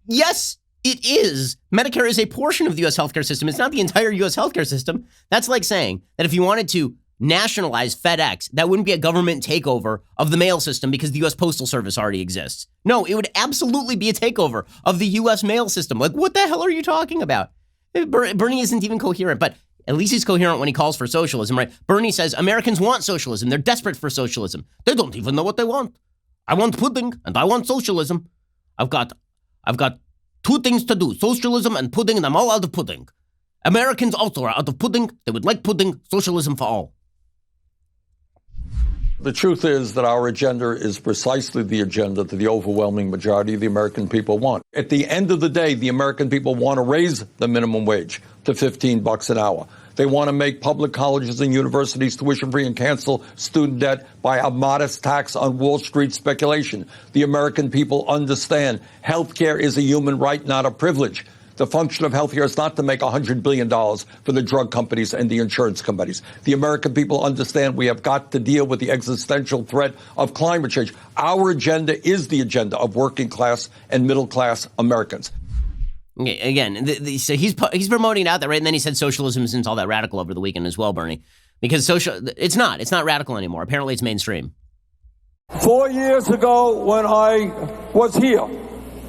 Yes, it is. Medicare is a portion of the U.S. healthcare system. It's not the entire U.S. healthcare system. That's like saying that if you wanted to nationalize FedEx, that wouldn't be a government takeover of the mail system because the U.S. Postal Service already exists. No, it would absolutely be a takeover of the U.S. mail system. Like, what the hell are you talking about? Bernie isn't even coherent. But At least he's coherent when he calls for socialism, right? Bernie says Americans want socialism. They're desperate for socialism. They don't even know what they want. I want pudding and I want socialism. I've got two things to do, socialism and pudding, and I'm all out of pudding. Americans also are out of pudding. They would like pudding, socialism for all. The truth is that our agenda is precisely the agenda that the overwhelming majority of the American people want. At the end of the day, the American people want to raise the minimum wage to $15 an hour. They want to make public colleges and universities tuition-free and cancel student debt by a modest tax on Wall Street speculation. The American people understand health care is a human right, not a privilege. The function of healthcare is not to make $100 billion for the drug companies and the insurance companies. The American people understand we have got to deal with the existential threat of climate change. Our agenda is the agenda of working class and middle class Americans. Okay, again, so he's promoting it out there, right? And then he said socialism isn't all that radical over the weekend as well, Bernie, because it's not radical anymore. Apparently, it's mainstream. 4 years ago, when I was here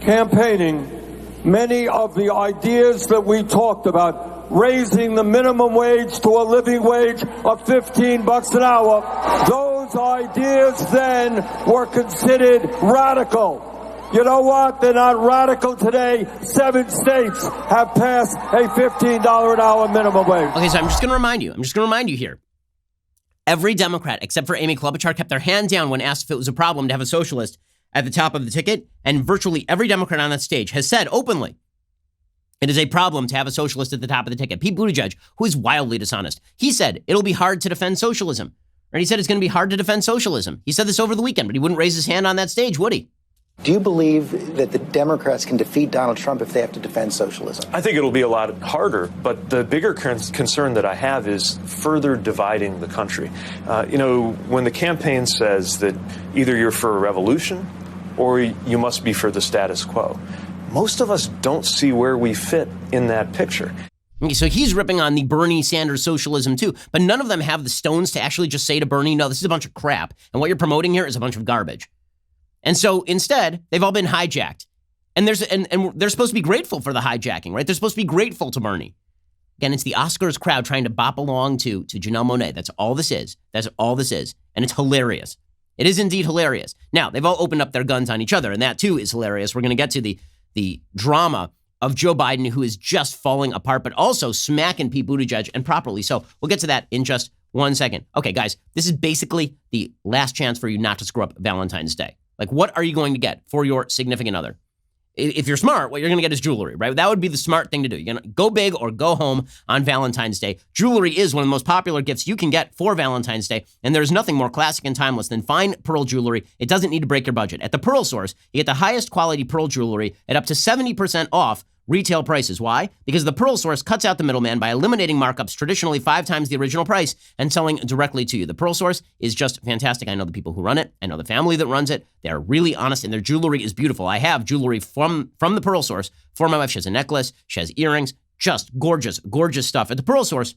campaigning, many of the ideas that we talked about, raising the minimum wage to a living wage of $15 an hour, those ideas then were considered radical. You know what? They're not radical today. 7 states have passed a $15 an hour minimum wage. Okay, so I'm just going to remind you here. Every Democrat, except for Amy Klobuchar, kept their hand down when asked if it was a problem to have a socialist at the top of the ticket, and virtually every Democrat on that stage has said openly it is a problem to have a socialist at the top of the ticket. Pete Buttigieg, who is wildly dishonest, he said it'll be hard to defend socialism. Right? He said it's going to be hard to defend socialism. He said this over the weekend, but he wouldn't raise his hand on that stage, would he? Do you believe that the Democrats can defeat Donald Trump if they have to defend socialism? I think it'll be a lot harder, but the bigger concern that I have is further dividing the country. When the campaign says that either you're for a revolution or you must be for the status quo, most of us don't see where we fit in that picture. Okay, so he's ripping on the Bernie Sanders socialism too, but none of them have the stones to actually just say to Bernie, no, this is a bunch of crap, and what you're promoting here is a bunch of garbage. And so instead, they've all been hijacked. And they're supposed to be grateful for the hijacking, right? They're supposed to be grateful to Bernie. Again, it's the Oscars crowd trying to bop along to Janelle Monáe. That's all this is. That's all this is. And it's hilarious. It is indeed hilarious. Now, they've all opened up their guns on each other, and that too is hilarious. We're going to get to the drama of Joe Biden, who is just falling apart, but also smacking Pete Buttigieg, and properly so. We'll get to that in just 1 second. Okay, guys, this is basically the last chance for you not to screw up Valentine's Day. Like, what are you going to get for your significant other? If you're smart, what you're going to get is jewelry, right? That would be the smart thing to do. You're going to go big or go home on Valentine's Day. Jewelry is one of the most popular gifts you can get for Valentine's Day, and there's nothing more classic and timeless than fine pearl jewelry. It doesn't need to break your budget. At the Pearl Source, you get the highest quality pearl jewelry at up to 70% off retail prices. Why? Because the Pearl Source cuts out the middleman by eliminating markups traditionally 5 times the original price and selling directly to you. The Pearl Source is just fantastic. I know the people who run it. I know the family that runs it. They're really honest, and their jewelry is beautiful. I have jewelry from the Pearl Source for my wife. She has a necklace. She has earrings. Just gorgeous, gorgeous stuff. At the Pearl Source,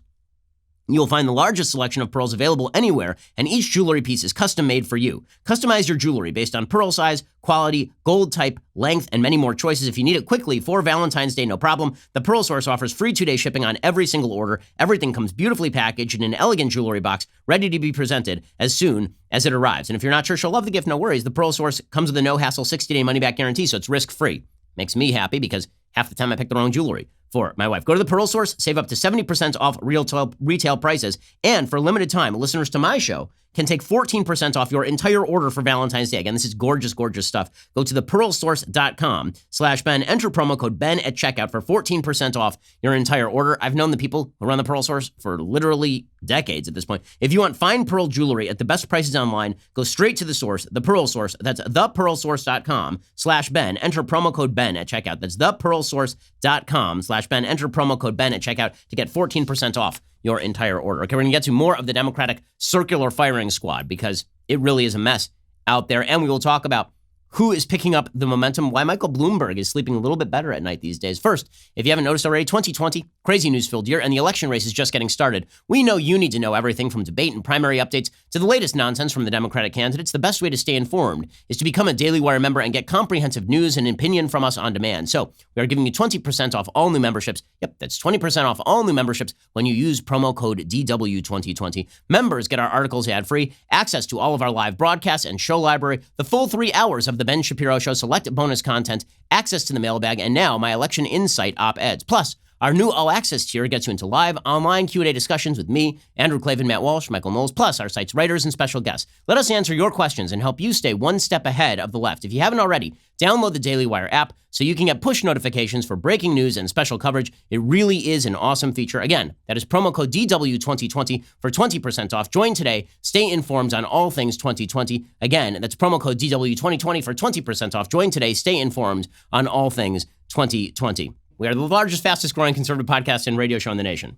you'll find the largest selection of pearls available anywhere, and each jewelry piece is custom made for you. Customize your jewelry based on pearl size, quality, gold type, length, and many more choices. If you need it quickly for Valentine's Day, no problem. The Pearl Source offers free 2-day shipping on every single order. Everything comes beautifully packaged in an elegant jewelry box, ready to be presented as soon as it arrives. And if you're not sure she'll love the gift, no worries. The Pearl Source comes with a no-hassle 60-day money-back guarantee, so it's risk-free. Makes me happy because half the time I pick the wrong jewelry for my wife. Go to the Pearl Source, save up to 70% off retail prices, and for a limited time, listeners to my show can take 14% off your entire order for Valentine's Day. Again, this is gorgeous, gorgeous stuff. Go to thepearlsource.com/Ben. Enter promo code Ben at checkout for 14% off your entire order. I've known the people who run the Pearl Source for literally decades at this point. If you want fine pearl jewelry at the best prices online, go straight to the source, the Pearl Source. That's thepearlsource.com/Ben. Enter promo code Ben at checkout. That's thepearlsource.com/Ben. Enter promo code Ben at checkout to get 14% off your entire order. Okay, we're going to get to more of the Democratic circular firing squad because it really is a mess out there. And we will talk about who is picking up the momentum, why Michael Bloomberg is sleeping a little bit better at night these days. First, if you haven't noticed already, 2020, crazy news-filled year, and the election race is just getting started. We know you need to know everything from debate and primary updates to the latest nonsense from the Democratic candidates. The best way to stay informed is to become a Daily Wire member and get comprehensive news and opinion from us on demand. So we are giving you 20% off all new memberships. Yep, that's 20% off all new memberships when you use promo code DW2020. Members get our articles ad-free, access to all of our live broadcasts and show library, the full 3 hours of the Ben Shapiro Show, select bonus content, access to the mailbag, and now my election insight op-eds. Plus, our new all-access tier gets you into live online Q&A discussions with me, Andrew Klavan, Matt Walsh, Michael Knowles, plus our site's writers and special guests. Let us answer your questions and help you stay one step ahead of the left. If you haven't already, download the Daily Wire app so you can get push notifications for breaking news and special coverage. It really is an awesome feature. Again, that is promo code DW2020 for 20% off. Join today. Stay informed on all things 2020. Again, that's promo code DW2020 for 20% off. Join today. Stay informed on all things 2020. We are the largest, fastest growing conservative podcast and radio show in the nation.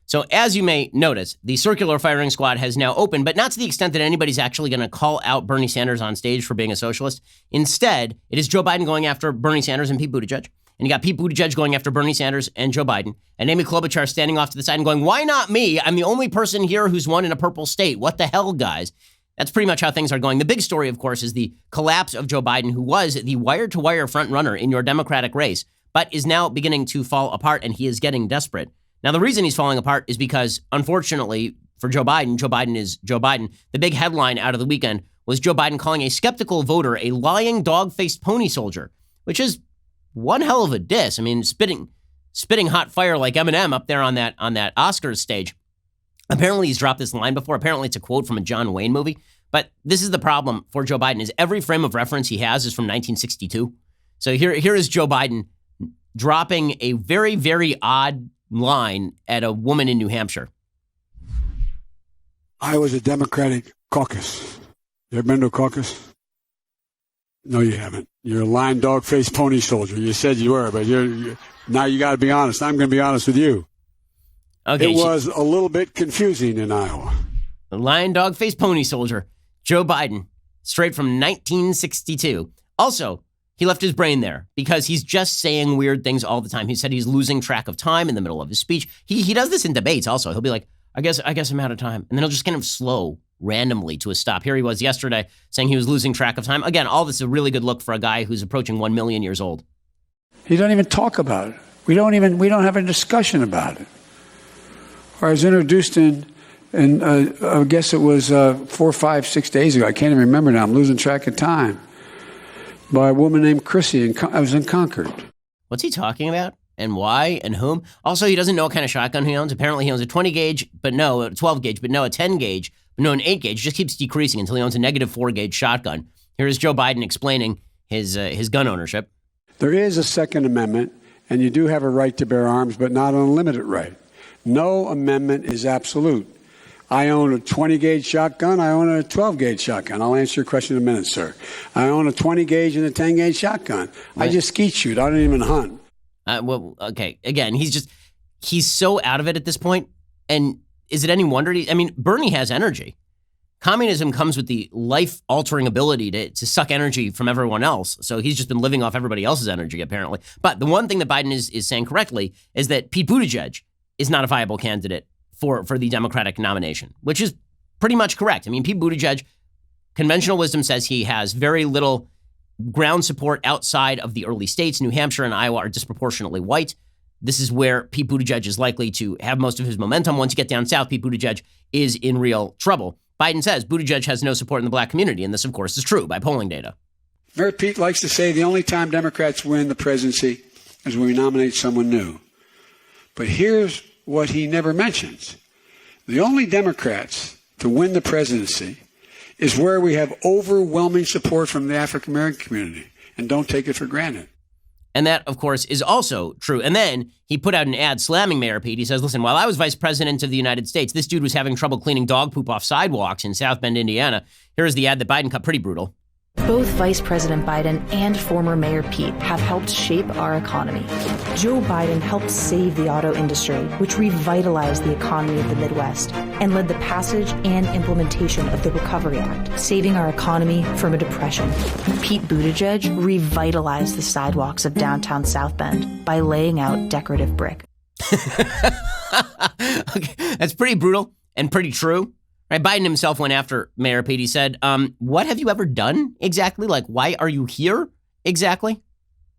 So as you may notice, the circular firing squad has now opened, but not to the extent that anybody's actually going to call out Bernie Sanders on stage for being a socialist. Instead, it is Joe Biden going after Bernie Sanders and Pete Buttigieg. And you got Pete Buttigieg going after Bernie Sanders and Joe Biden. And Amy Klobuchar standing off to the side and going, why not me? I'm the only person here who's won in a purple state. What the hell, guys? That's pretty much how things are going. The big story, of course, is the collapse of Joe Biden, who was the wire-to-wire frontrunner in your Democratic race, but is now beginning to fall apart, and he is getting desperate. Now, the reason he's falling apart is because, unfortunately, for Joe Biden is Joe Biden. The big headline out of the weekend was Joe Biden calling a skeptical voter a lying dog-faced pony soldier, which is one hell of a diss. I mean, spitting hot fire like Eminem up there on that Oscars stage. Apparently, he's dropped this line before. Apparently, it's a quote from a John Wayne movie. But this is the problem for Joe Biden, is every frame of reference he has is from 1962. So here is Joe Biden dropping a very, very odd line at a woman in New Hampshire. I was a Democratic caucus. You ever been to a caucus? No, you haven't. You're a lying dog-faced pony soldier. You said you were, but now you got to be honest. I'm going to be honest with you. Okay, it was a little bit confusing in Iowa. The lion dog-faced pony soldier, Joe Biden, straight from 1962. Also, he left his brain there because he's just saying weird things all the time. He said he's losing track of time in the middle of his speech. He does this in debates also. He'll be like, I guess I'm out of time. And then he'll just kind of slow randomly to a stop. Here he was yesterday saying he was losing track of time. Again, all this is a really good look for a guy who's approaching 1 million years old. He don't even talk about it. We don't have a discussion about it. I was introduced I guess it was 4, 5, 6 days ago. I can't even remember now. I'm losing track of time. By a woman named Chrissy. I was in Concord. What's he talking about? And why? And whom? Also, he doesn't know what kind of shotgun he owns. Apparently, he owns a 20 gauge, but no, a 12 gauge, but no, a 10 gauge, but no, an 8 gauge. Just keeps decreasing until he owns a -4 gauge shotgun. Here is Joe Biden explaining his gun ownership. There is a Second Amendment, and you do have a right to bear arms, but not an unlimited right. No amendment is absolute. I own a 20-gauge shotgun. I own a 12-gauge shotgun. I'll answer your question in a minute, sir. I own a 20-gauge and a 10-gauge shotgun. Right. I just skeet shoot. I don't even hunt. Well, okay. Again, he's so out of it at this point. And is it any wonder? Bernie has energy. Communism comes with the life-altering ability to suck energy from everyone else. So he's just been living off everybody else's energy, apparently. But the one thing that Biden is saying correctly is that Pete Buttigieg is not a viable candidate for the Democratic nomination, which is pretty much correct. Pete Buttigieg, conventional wisdom says he has very little ground support outside of the early states. New Hampshire and Iowa are disproportionately white. This is where Pete Buttigieg is likely to have most of his momentum. Once you get down south, Pete Buttigieg is in real trouble. Biden says Buttigieg has no support in the black community, and this, of course, is true by polling data. Mayor Pete likes to say the only time Democrats win the presidency is when we nominate someone new. But here's what he never mentions. The only Democrats to win the presidency is where we have overwhelming support from the African American community, and don't take it for granted. And that, of course, is also true. And then he put out an ad slamming Mayor Pete. He says, listen, while I was vice president of the United States, this dude was having trouble cleaning dog poop off sidewalks in South Bend, Indiana. Here is the ad that Biden cut pretty brutal. Both Vice President Biden and former Mayor Pete have helped shape our economy. Joe Biden helped save the auto industry, which revitalized the economy of the Midwest and led the passage and implementation of the Recovery Act, saving our economy from a depression. Pete Buttigieg revitalized the sidewalks of downtown South Bend by laying out decorative brick. Okay, that's pretty brutal and pretty true. Right, Biden himself went after Mayor Pete. He said, what have you ever done exactly? Like, why are you here exactly?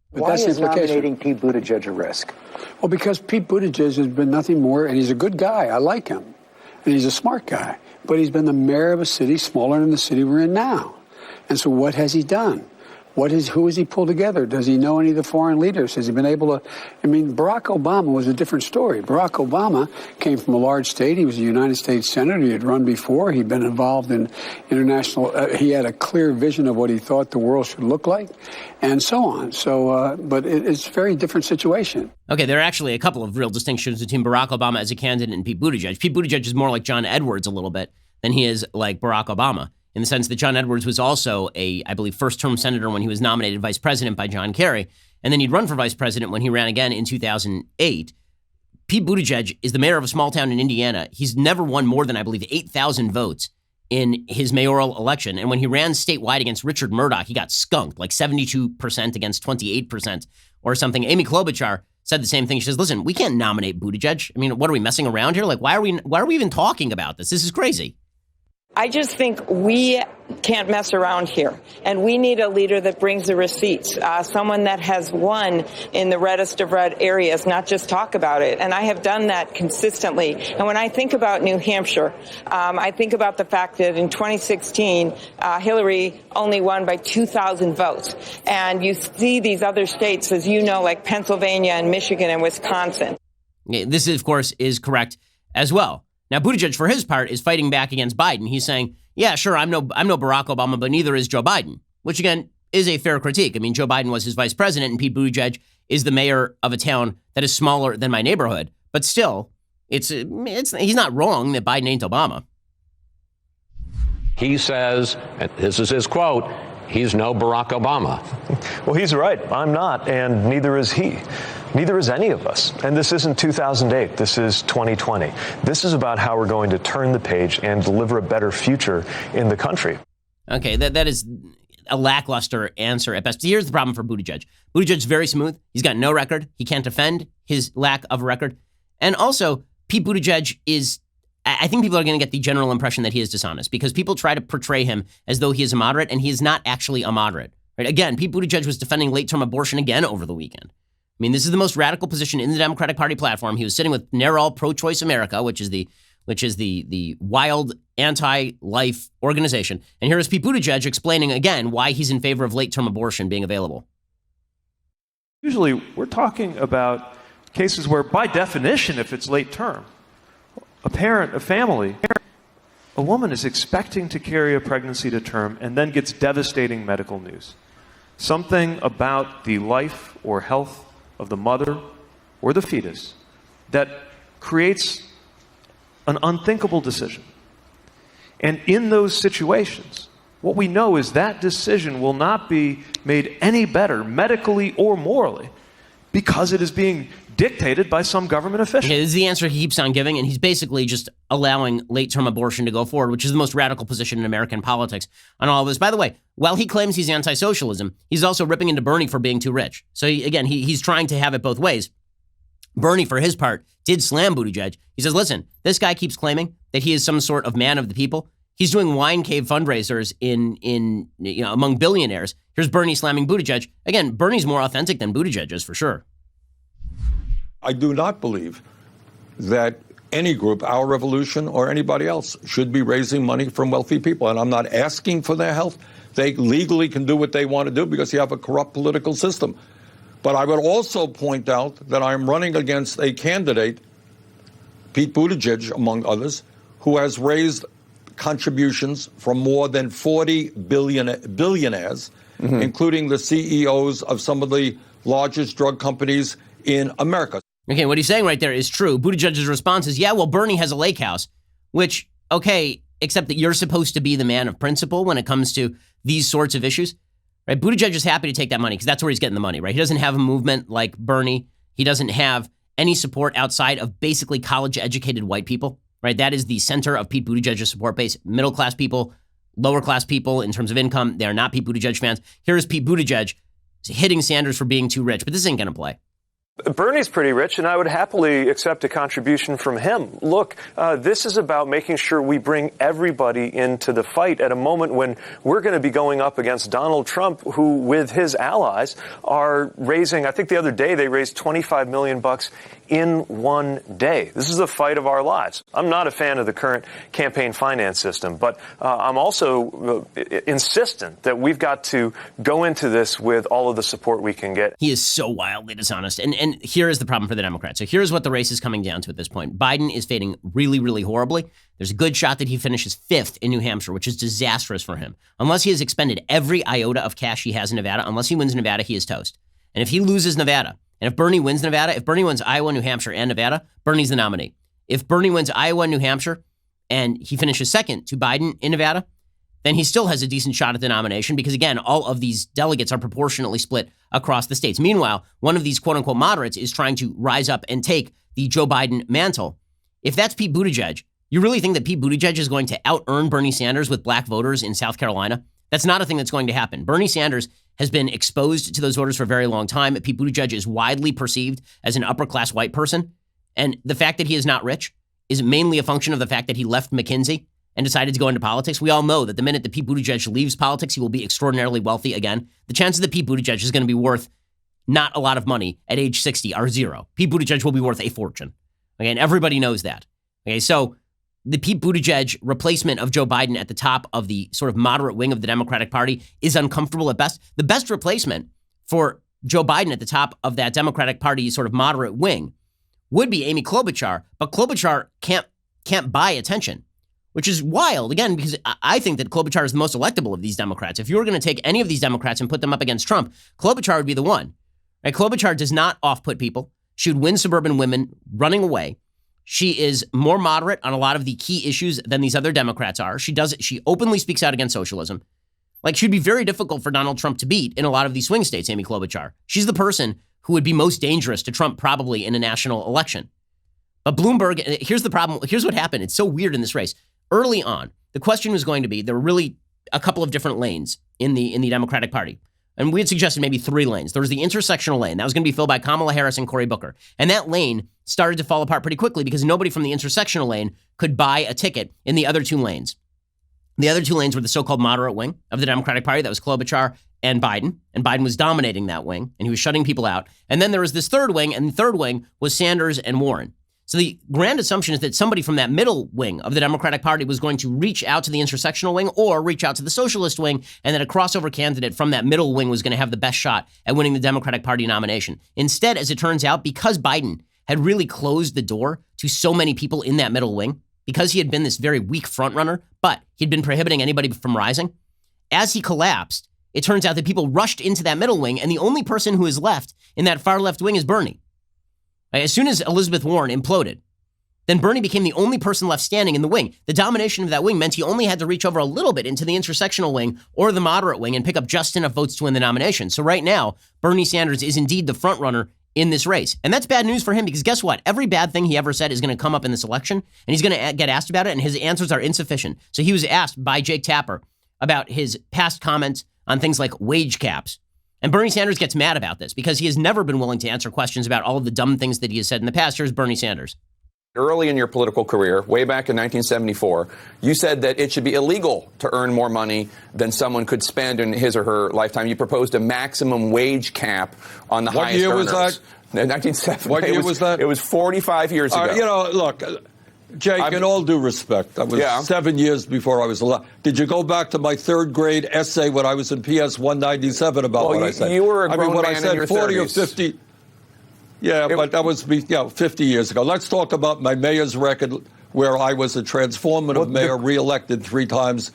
Why is nominating Pete Buttigieg a risk? Well, because Pete Buttigieg has been nothing more, and he's a good guy. I like him. And he's a smart guy. But he's been the mayor of a city smaller than the city we're in now. And so what has he done? Who has he pulled together? Does he know any of the foreign leaders? Has he been able to? I mean, Barack Obama was a different story. Barack Obama came from a large state. He was a United States senator. He had run before. He'd been involved in international. He had a clear vision of what he thought the world should look like, and so on. So, but it's a very different situation. Okay, there are actually a couple of real distinctions between Barack Obama as a candidate and Pete Buttigieg. Pete Buttigieg is more like John Edwards a little bit than he is like Barack Obama, in the sense that John Edwards was also I believe, first-term senator when he was nominated vice president by John Kerry, and then he'd run for vice president when he ran again in 2008. Pete Buttigieg is the mayor of a small town in Indiana. He's never won more than, I believe, 8,000 votes in his mayoral election, and when he ran statewide against Richard Murdoch, he got skunked, like 72% against 28% or something. Amy Klobuchar said the same thing. She says, listen, we can't nominate Buttigieg. I mean, what are we messing around here? Like, why are we even talking about this? This is crazy. I just think we can't mess around here, and we need a leader that brings the receipts, someone that has won in the reddest of red areas, not just talk about it. And I have done that consistently. And when I think about New Hampshire, I think about the fact that in 2016, Hillary only won by 2,000 votes. And you see these other states, as you know, like Pennsylvania and Michigan and Wisconsin. This, of course, is correct as well. Now, Buttigieg, for his part, is fighting back against Biden. He's saying, yeah, sure, I'm no Barack Obama, but neither is Joe Biden, which, again, is a fair critique. I mean, Joe Biden was his vice president, and Pete Buttigieg is the mayor of a town that is smaller than my neighborhood. But still, he's not wrong that Biden ain't Obama. He says, and this is his quote, he's no Barack Obama. Well, he's right. I'm not, and neither is he. Neither is any of us. And this isn't 2008. This is 2020. This is about how we're going to turn the page and deliver a better future in the country. Okay, that is a lackluster answer at best. Here's the problem for Buttigieg. Buttigieg's very smooth. He's got no record. He can't defend his lack of a record. And also, Pete Buttigieg is, I think people are going to get the general impression that he is dishonest because people try to portray him as though he is a moderate, and he is not actually a moderate. Right? Again, Pete Buttigieg was defending late-term abortion again over the weekend. I mean, this is the most radical position in the Democratic Party platform. He was sitting with NARAL Pro-Choice America, which is the wild anti-life organization. And here is Pete Buttigieg explaining again why he's in favor of late-term abortion being available. Usually, we're talking about cases where, by definition, if it's late term, a parent, a family, a woman is expecting to carry a pregnancy to term and then gets devastating medical news. Something about the life or health of the mother or the fetus that creates an unthinkable decision. And in those situations, what we know is that decision will not be made any better medically or morally because it is being dictated by some government official. Okay, this is the answer he keeps on giving, and he's basically just allowing late-term abortion to go forward, which is the most radical position in American politics on all of this. By the way, while he claims he's anti-socialism, he's also ripping into Bernie for being too rich. So he's trying to have it both ways. Bernie, for his part, did slam Buttigieg. He says, listen, this guy keeps claiming that he is some sort of man of the people. He's doing wine cave fundraisers in among billionaires. Here's Bernie slamming Buttigieg. Again, Bernie's more authentic than Buttigieg is, for sure. I do not believe that any group, Our Revolution or anybody else, should be raising money from wealthy people. And I'm not asking for their health. They legally can do what they want to do because you have a corrupt political system. But I would also point out that I'm running against a candidate, Pete Buttigieg, among others, who has raised contributions from more than 40 billionaires, including the CEOs of some of the largest drug companies in America. Okay, what he's saying right there is true. Buttigieg's response is, yeah, well, Bernie has a lake house, which, okay, except that you're supposed to be the man of principle when it comes to these sorts of issues, right? Buttigieg is happy to take that money because that's where he's getting the money, right? He doesn't have a movement like Bernie. He doesn't have any support outside of basically college-educated white people, right? That is the center of Pete Buttigieg's support base. Middle-class people, lower-class people in terms of income, they are not Pete Buttigieg fans. Here is Pete Buttigieg hitting Sanders for being too rich, but this ain't going to play. Bernie's pretty rich, and I would happily accept a contribution from him. Look, this is about making sure we bring everybody into the fight at a moment when we're going to be going up against Donald Trump, who, with his allies, are raising, I think the other day they raised $25 million in one day. This is the fight of our lives. I'm not a fan of the current campaign finance system, but I'm also insistent that we've got to go into this with all of the support we can get. He is so wildly dishonest. And here is the problem for the Democrats. So here's what the race is coming down to at this point. Biden is fading really, really horribly. There's a good shot that he finishes 5th in New Hampshire, which is disastrous for him. Unless he has expended every iota of cash he has in Nevada, unless he wins Nevada, he is toast. And if he loses Nevada, and if Bernie wins Nevada, if Bernie wins Iowa, New Hampshire, and Nevada, Bernie's the nominee. If Bernie wins Iowa and New Hampshire, and he finishes 2nd to Biden in Nevada, then he still has a decent shot at the nomination because, again, all of these delegates are proportionately split across the states. Meanwhile, one of these quote-unquote moderates is trying to rise up and take the Joe Biden mantle. If that's Pete Buttigieg, you really think that Pete Buttigieg is going to out-earn Bernie Sanders with black voters in South Carolina? That's not a thing that's going to happen. Bernie Sanders has been exposed to those voters for a very long time. Pete Buttigieg is widely perceived as an upper-class white person. And the fact that he is not rich is mainly a function of the fact that he left McKinsey and decided to go into politics. We all know that the minute that Pete Buttigieg leaves politics, he will be extraordinarily wealthy again. The chances that Pete Buttigieg is going to be worth not a lot of money at age 60 are zero. Pete Buttigieg will be worth a fortune. Okay, and everybody knows that. Okay, so the Pete Buttigieg replacement of Joe Biden at the top of the sort of moderate wing of the Democratic Party is uncomfortable at best. The best replacement for Joe Biden at the top of that Democratic Party sort of moderate wing would be Amy Klobuchar, but Klobuchar can't buy attention, which is wild, again, because I think that Klobuchar is the most electable of these Democrats. If you were going to take any of these Democrats and put them up against Trump, Klobuchar would be the one. Right? Klobuchar does not off-put people. She would win suburban women running away. She is more moderate on a lot of the key issues than these other Democrats are. She openly speaks out against socialism. Like, she'd be very difficult for Donald Trump to beat in a lot of these swing states, Amy Klobuchar. She's the person who would be most dangerous to Trump probably in a national election. But Bloomberg, here's the problem. Here's what happened. It's so weird in this race. Early on, the question was going to be, there were really a couple of different lanes in the Democratic Party. And we had suggested maybe 3 lanes. There was the intersectional lane. That was going to be filled by Kamala Harris and Cory Booker. And that lane started to fall apart pretty quickly because nobody from the intersectional lane could buy a ticket in the other 2 lanes. The other 2 lanes were the so-called moderate wing of the Democratic Party. That was Klobuchar and Biden. And Biden was dominating that wing, and he was shutting people out. And then there was this 3rd wing, and the 3rd wing was Sanders and Warren. So the grand assumption is that somebody from that middle wing of the Democratic Party was going to reach out to the intersectional wing or reach out to the socialist wing, and that a crossover candidate from that middle wing was going to have the best shot at winning the Democratic Party nomination. Instead, as it turns out, because Biden had really closed the door to so many people in that middle wing, because he had been this very weak frontrunner, but he'd been prohibiting anybody from rising, as he collapsed, it turns out that people rushed into that middle wing, and the only person who is left in that far left wing is Bernie. As soon as Elizabeth Warren imploded, then Bernie became the only person left standing in the wing. The domination of that wing meant he only had to reach over a little bit into the intersectional wing or the moderate wing and pick up just enough votes to win the nomination. So right now, Bernie Sanders is indeed the front runner in this race. And that's bad news for him because guess what? Every bad thing he ever said is going to come up in this election, and he's going to get asked about it, and his answers are insufficient. So he was asked by Jake Tapper about his past comments on things like wage caps. And Bernie Sanders gets mad about this because he has never been willing to answer questions about all of the dumb things that he has said in the past. Here's Bernie Sanders. Early in your political career, way back in 1974, you said that it should be illegal to earn more money than someone could spend in his or her lifetime. You proposed a maximum wage cap on the highest earners. What year was that? 1970. What year was that? It was 45 years ago. Look, Jake, in all due respect, that was 7 years before I was alive. Did you go back to my 3rd grade essay when I was in PS 197 about what I said? You were a grown man I said in your 40 30s. or 50. Yeah, but that was 50 years ago. Let's talk about my mayor's record where I was a transformative mayor, reelected 3 times.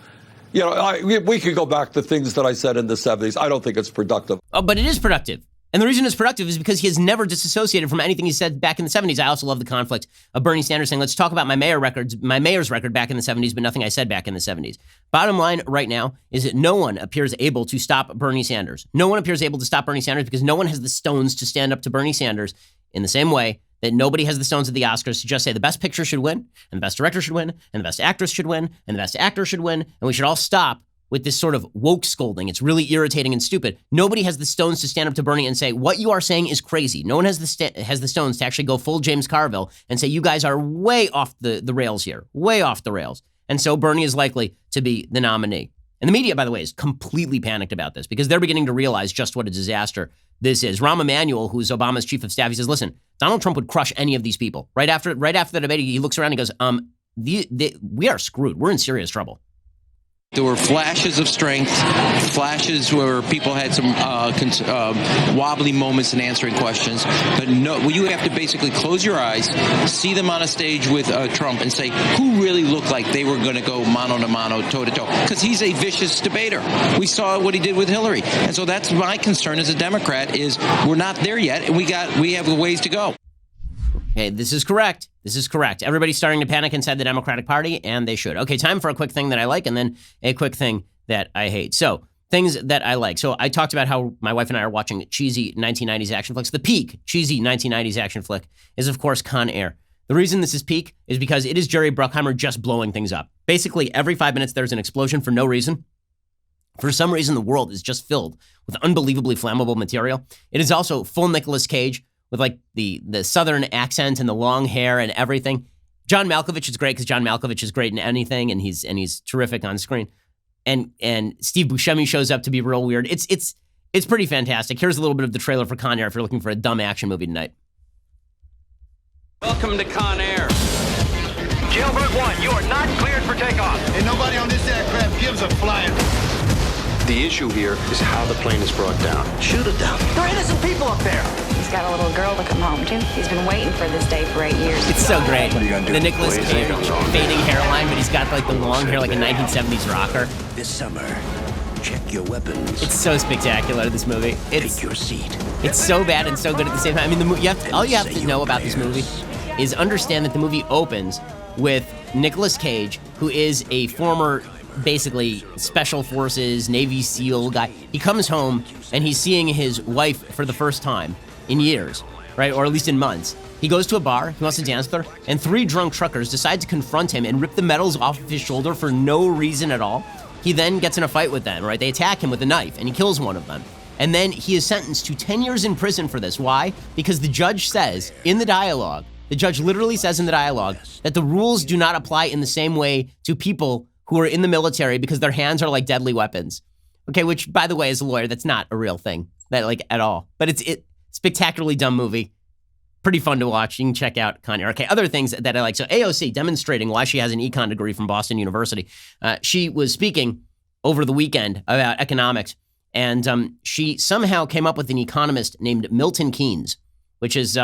We could go back to things that I said in the 70s. I don't think it's productive. Oh, but it is productive. And the reason it's productive is because he has never disassociated from anything he said back in the 70s. I also love the conflict of Bernie Sanders saying, let's talk about my mayor's record back in the 70s, but nothing I said back in the 70s. Bottom line right now is that no one appears able to stop Bernie Sanders. No one appears able to stop Bernie Sanders because no one has the stones to stand up to Bernie Sanders in the same way that nobody has the stones at the Oscars to just say the best picture should win, and the best director should win, and the best actress should win, and the best actor should win, and we should all stop with this sort of woke scolding. It's really irritating and stupid. Nobody has the stones to stand up to Bernie and say, what you are saying is crazy. No one has the stones to actually go full James Carville and say, you guys are way off the rails here, way off the rails. And so Bernie is likely to be the nominee. And the media, by the way, is completely panicked about this because they're beginning to realize just what a disaster this is. Rahm Emanuel, who's Obama's chief of staff, he says, listen, Donald Trump would crush any of these people. Right after the debate, he looks around and goes, we are screwed. We're in serious trouble. There were flashes of strength, flashes where people had some wobbly moments in answering questions. But no, you have to basically close your eyes, see them on a stage with Trump and say, who really looked like they were going to go mano to mano, toe to toe? Because he's a vicious debater. We saw what he did with Hillary. And so that's my concern as a Democrat is we're not there yet, and we have a ways to go. Okay, this is correct. This is correct. Everybody's starting to panic inside the Democratic Party, and they should. Okay, time for a quick thing that I like and then a quick thing that I hate. So, things that I like. So, I talked about how my wife and I are watching cheesy 1990s action flicks. The peak cheesy 1990s action flick is, of course, Con Air. The reason this is peak is because it is Jerry Bruckheimer just blowing things up. Basically, every 5 minutes, there's an explosion for no reason. For some reason, the world is just filled with unbelievably flammable material. It is also full Nicolas Cage, with like the Southern accent and the long hair and everything. John Malkovich is great because John Malkovich is great in anything, and he's terrific on screen. And Steve Buscemi shows up to be real weird. It's pretty fantastic. Here's a little bit of the trailer for Con Air if you're looking for a dumb action movie tonight. Welcome to Con Air. Jailbird 1, you are not cleared for takeoff. And nobody on this aircraft gives a flying. The issue here is how the plane is brought down. Shoot it down. There are innocent people up there. He's got a little girl to come home to. He's been waiting for this day for 8 years. It's so great. What are you gonna do? The Nicolas Cage fading hairline, but he's got like the long hair like a 1970s rocker. This summer, check your weapons. It's so spectacular, this movie. Take your seat. It's so bad and so good at the same time. I mean, all you have to know about this movie is understand that the movie opens with Nicolas Cage, who is a former basically special forces, Navy SEAL guy. He comes home and he's seeing his wife for the first time in years, right? Or at least in months. He goes to a bar, he wants to dance with her, and 3 drunk truckers decide to confront him and rip the medals off of his shoulder for no reason at all. He then gets in a fight with them, right? They attack him with a knife and he kills one of them. And then he is sentenced to 10 years in prison for this. Why? Because the judge says in the dialogue, the judge literally says in the dialogue that the rules do not apply in the same way to people who are in the military because their hands are like deadly weapons. Okay, which, by the way, as a lawyer, that's not a real thing, that like at all. But it's spectacularly dumb movie. Pretty fun to watch. You can check out Con Air. Okay, other things that I like. So AOC demonstrating why she has an econ degree from Boston University. She was speaking over the weekend about economics, and she somehow came up with an economist named Milton Keynes, which is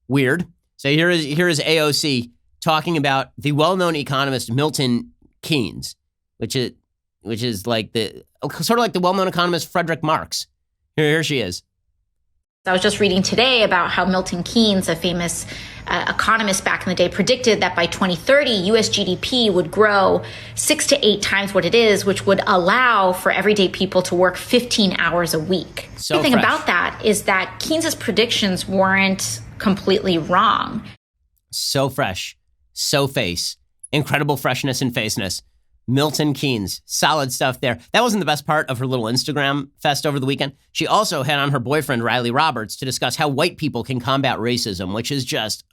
weird. So here is AOC talking about the well-known economist Milton Keynes, which is like the sort of like the well-known economist Frederick Marx. Here she is. I was just reading today about how Milton Keynes, a famous economist back in the day, predicted that by 2030, U.S. GDP would grow 6 to 8 times what it is, which would allow for everyday people to work 15 hours a week. So the thing fresh. about that is that Keynes's predictions weren't completely wrong. So fresh, so face, incredible freshness and faceness. Milton Keynes, solid stuff there. That wasn't the best part of her little Instagram fest over the weekend. She also had on her boyfriend, Riley Roberts, to discuss how white people can combat racism, which is just,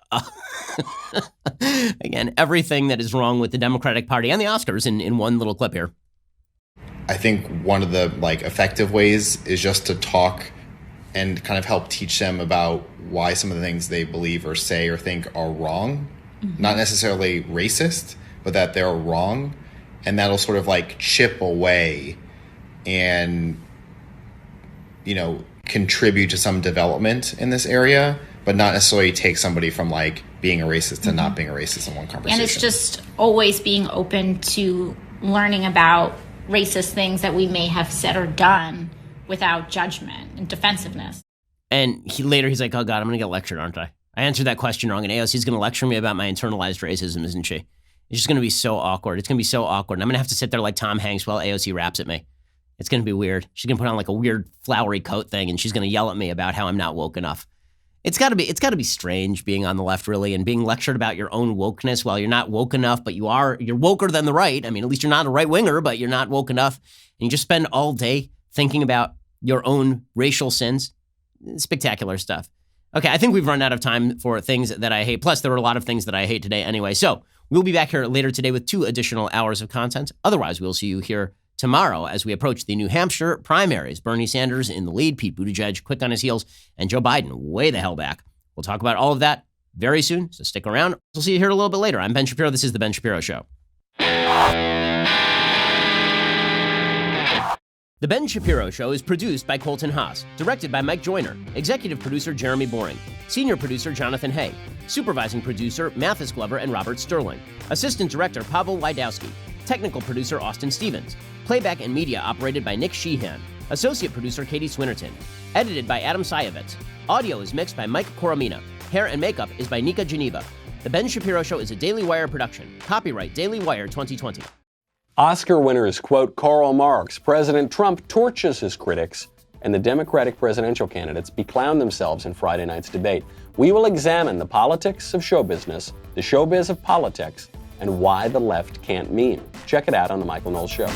again, everything that is wrong with the Democratic Party and the Oscars in one little clip here. I think one of the effective ways is just to talk and kind of help teach them about why some of the things they believe or say or think are wrong. Mm-hmm. Not necessarily racist, but that they're wrong. And that'll sort of chip away and, contribute to some development in this area, but not necessarily take somebody from being a racist to not being a racist in one conversation. And it's just always being open to learning about racist things that we may have said or done without judgment and defensiveness. And he's like, oh, God, I'm going to get lectured, aren't I? I answered that question wrong, and AOC's going to lecture me about my internalized racism, isn't she? It's just going to be so awkward. It's going to be so awkward. And I'm going to have to sit there like Tom Hanks while AOC raps at me. It's going to be weird. She's going to put on like a weird flowery coat thing, and she's going to yell at me about how I'm not woke enough. It's got to be strange being on the left, really, and being lectured about your own wokeness while you're not woke enough, but you're woker than the right. I mean, at least you're not a right winger, but you're not woke enough. And you just spend all day thinking about your own racial sins. Spectacular stuff. Okay, I think we've run out of time for things that I hate. Plus, there were a lot of things that I hate today anyway. So we'll be back here later today with 2 additional hours of content. Otherwise, we'll see you here tomorrow as we approach the New Hampshire primaries. Bernie Sanders in the lead, Pete Buttigieg quick on his heels, and Joe Biden way the hell back. We'll talk about all of that very soon, so stick around. We'll see you here a little bit later. I'm Ben Shapiro. This is The Ben Shapiro Show. The Ben Shapiro Show is produced by Colton Haas, directed by Mike Joyner, executive producer Jeremy Boring, senior producer Jonathan Hay, supervising producer Mathis Glover and Robert Sterling, assistant director Pavel Wydowski, technical producer Austin Stevens, playback and media operated by Nick Sheehan, associate producer Katie Swinnerton, edited by Adam Sayevitz. Audio is mixed by Mike Coromina. Hair and makeup is by Nika Geneva. The Ben Shapiro Show is a Daily Wire production. Copyright Daily Wire 2020. Oscar winners quote Karl Marx. President Trump torches his critics, and the Democratic presidential candidates beclown themselves in Friday night's debate. We will examine the politics of show business, the showbiz of politics, and why the left can't meme. Check it out on The Michael Knowles Show.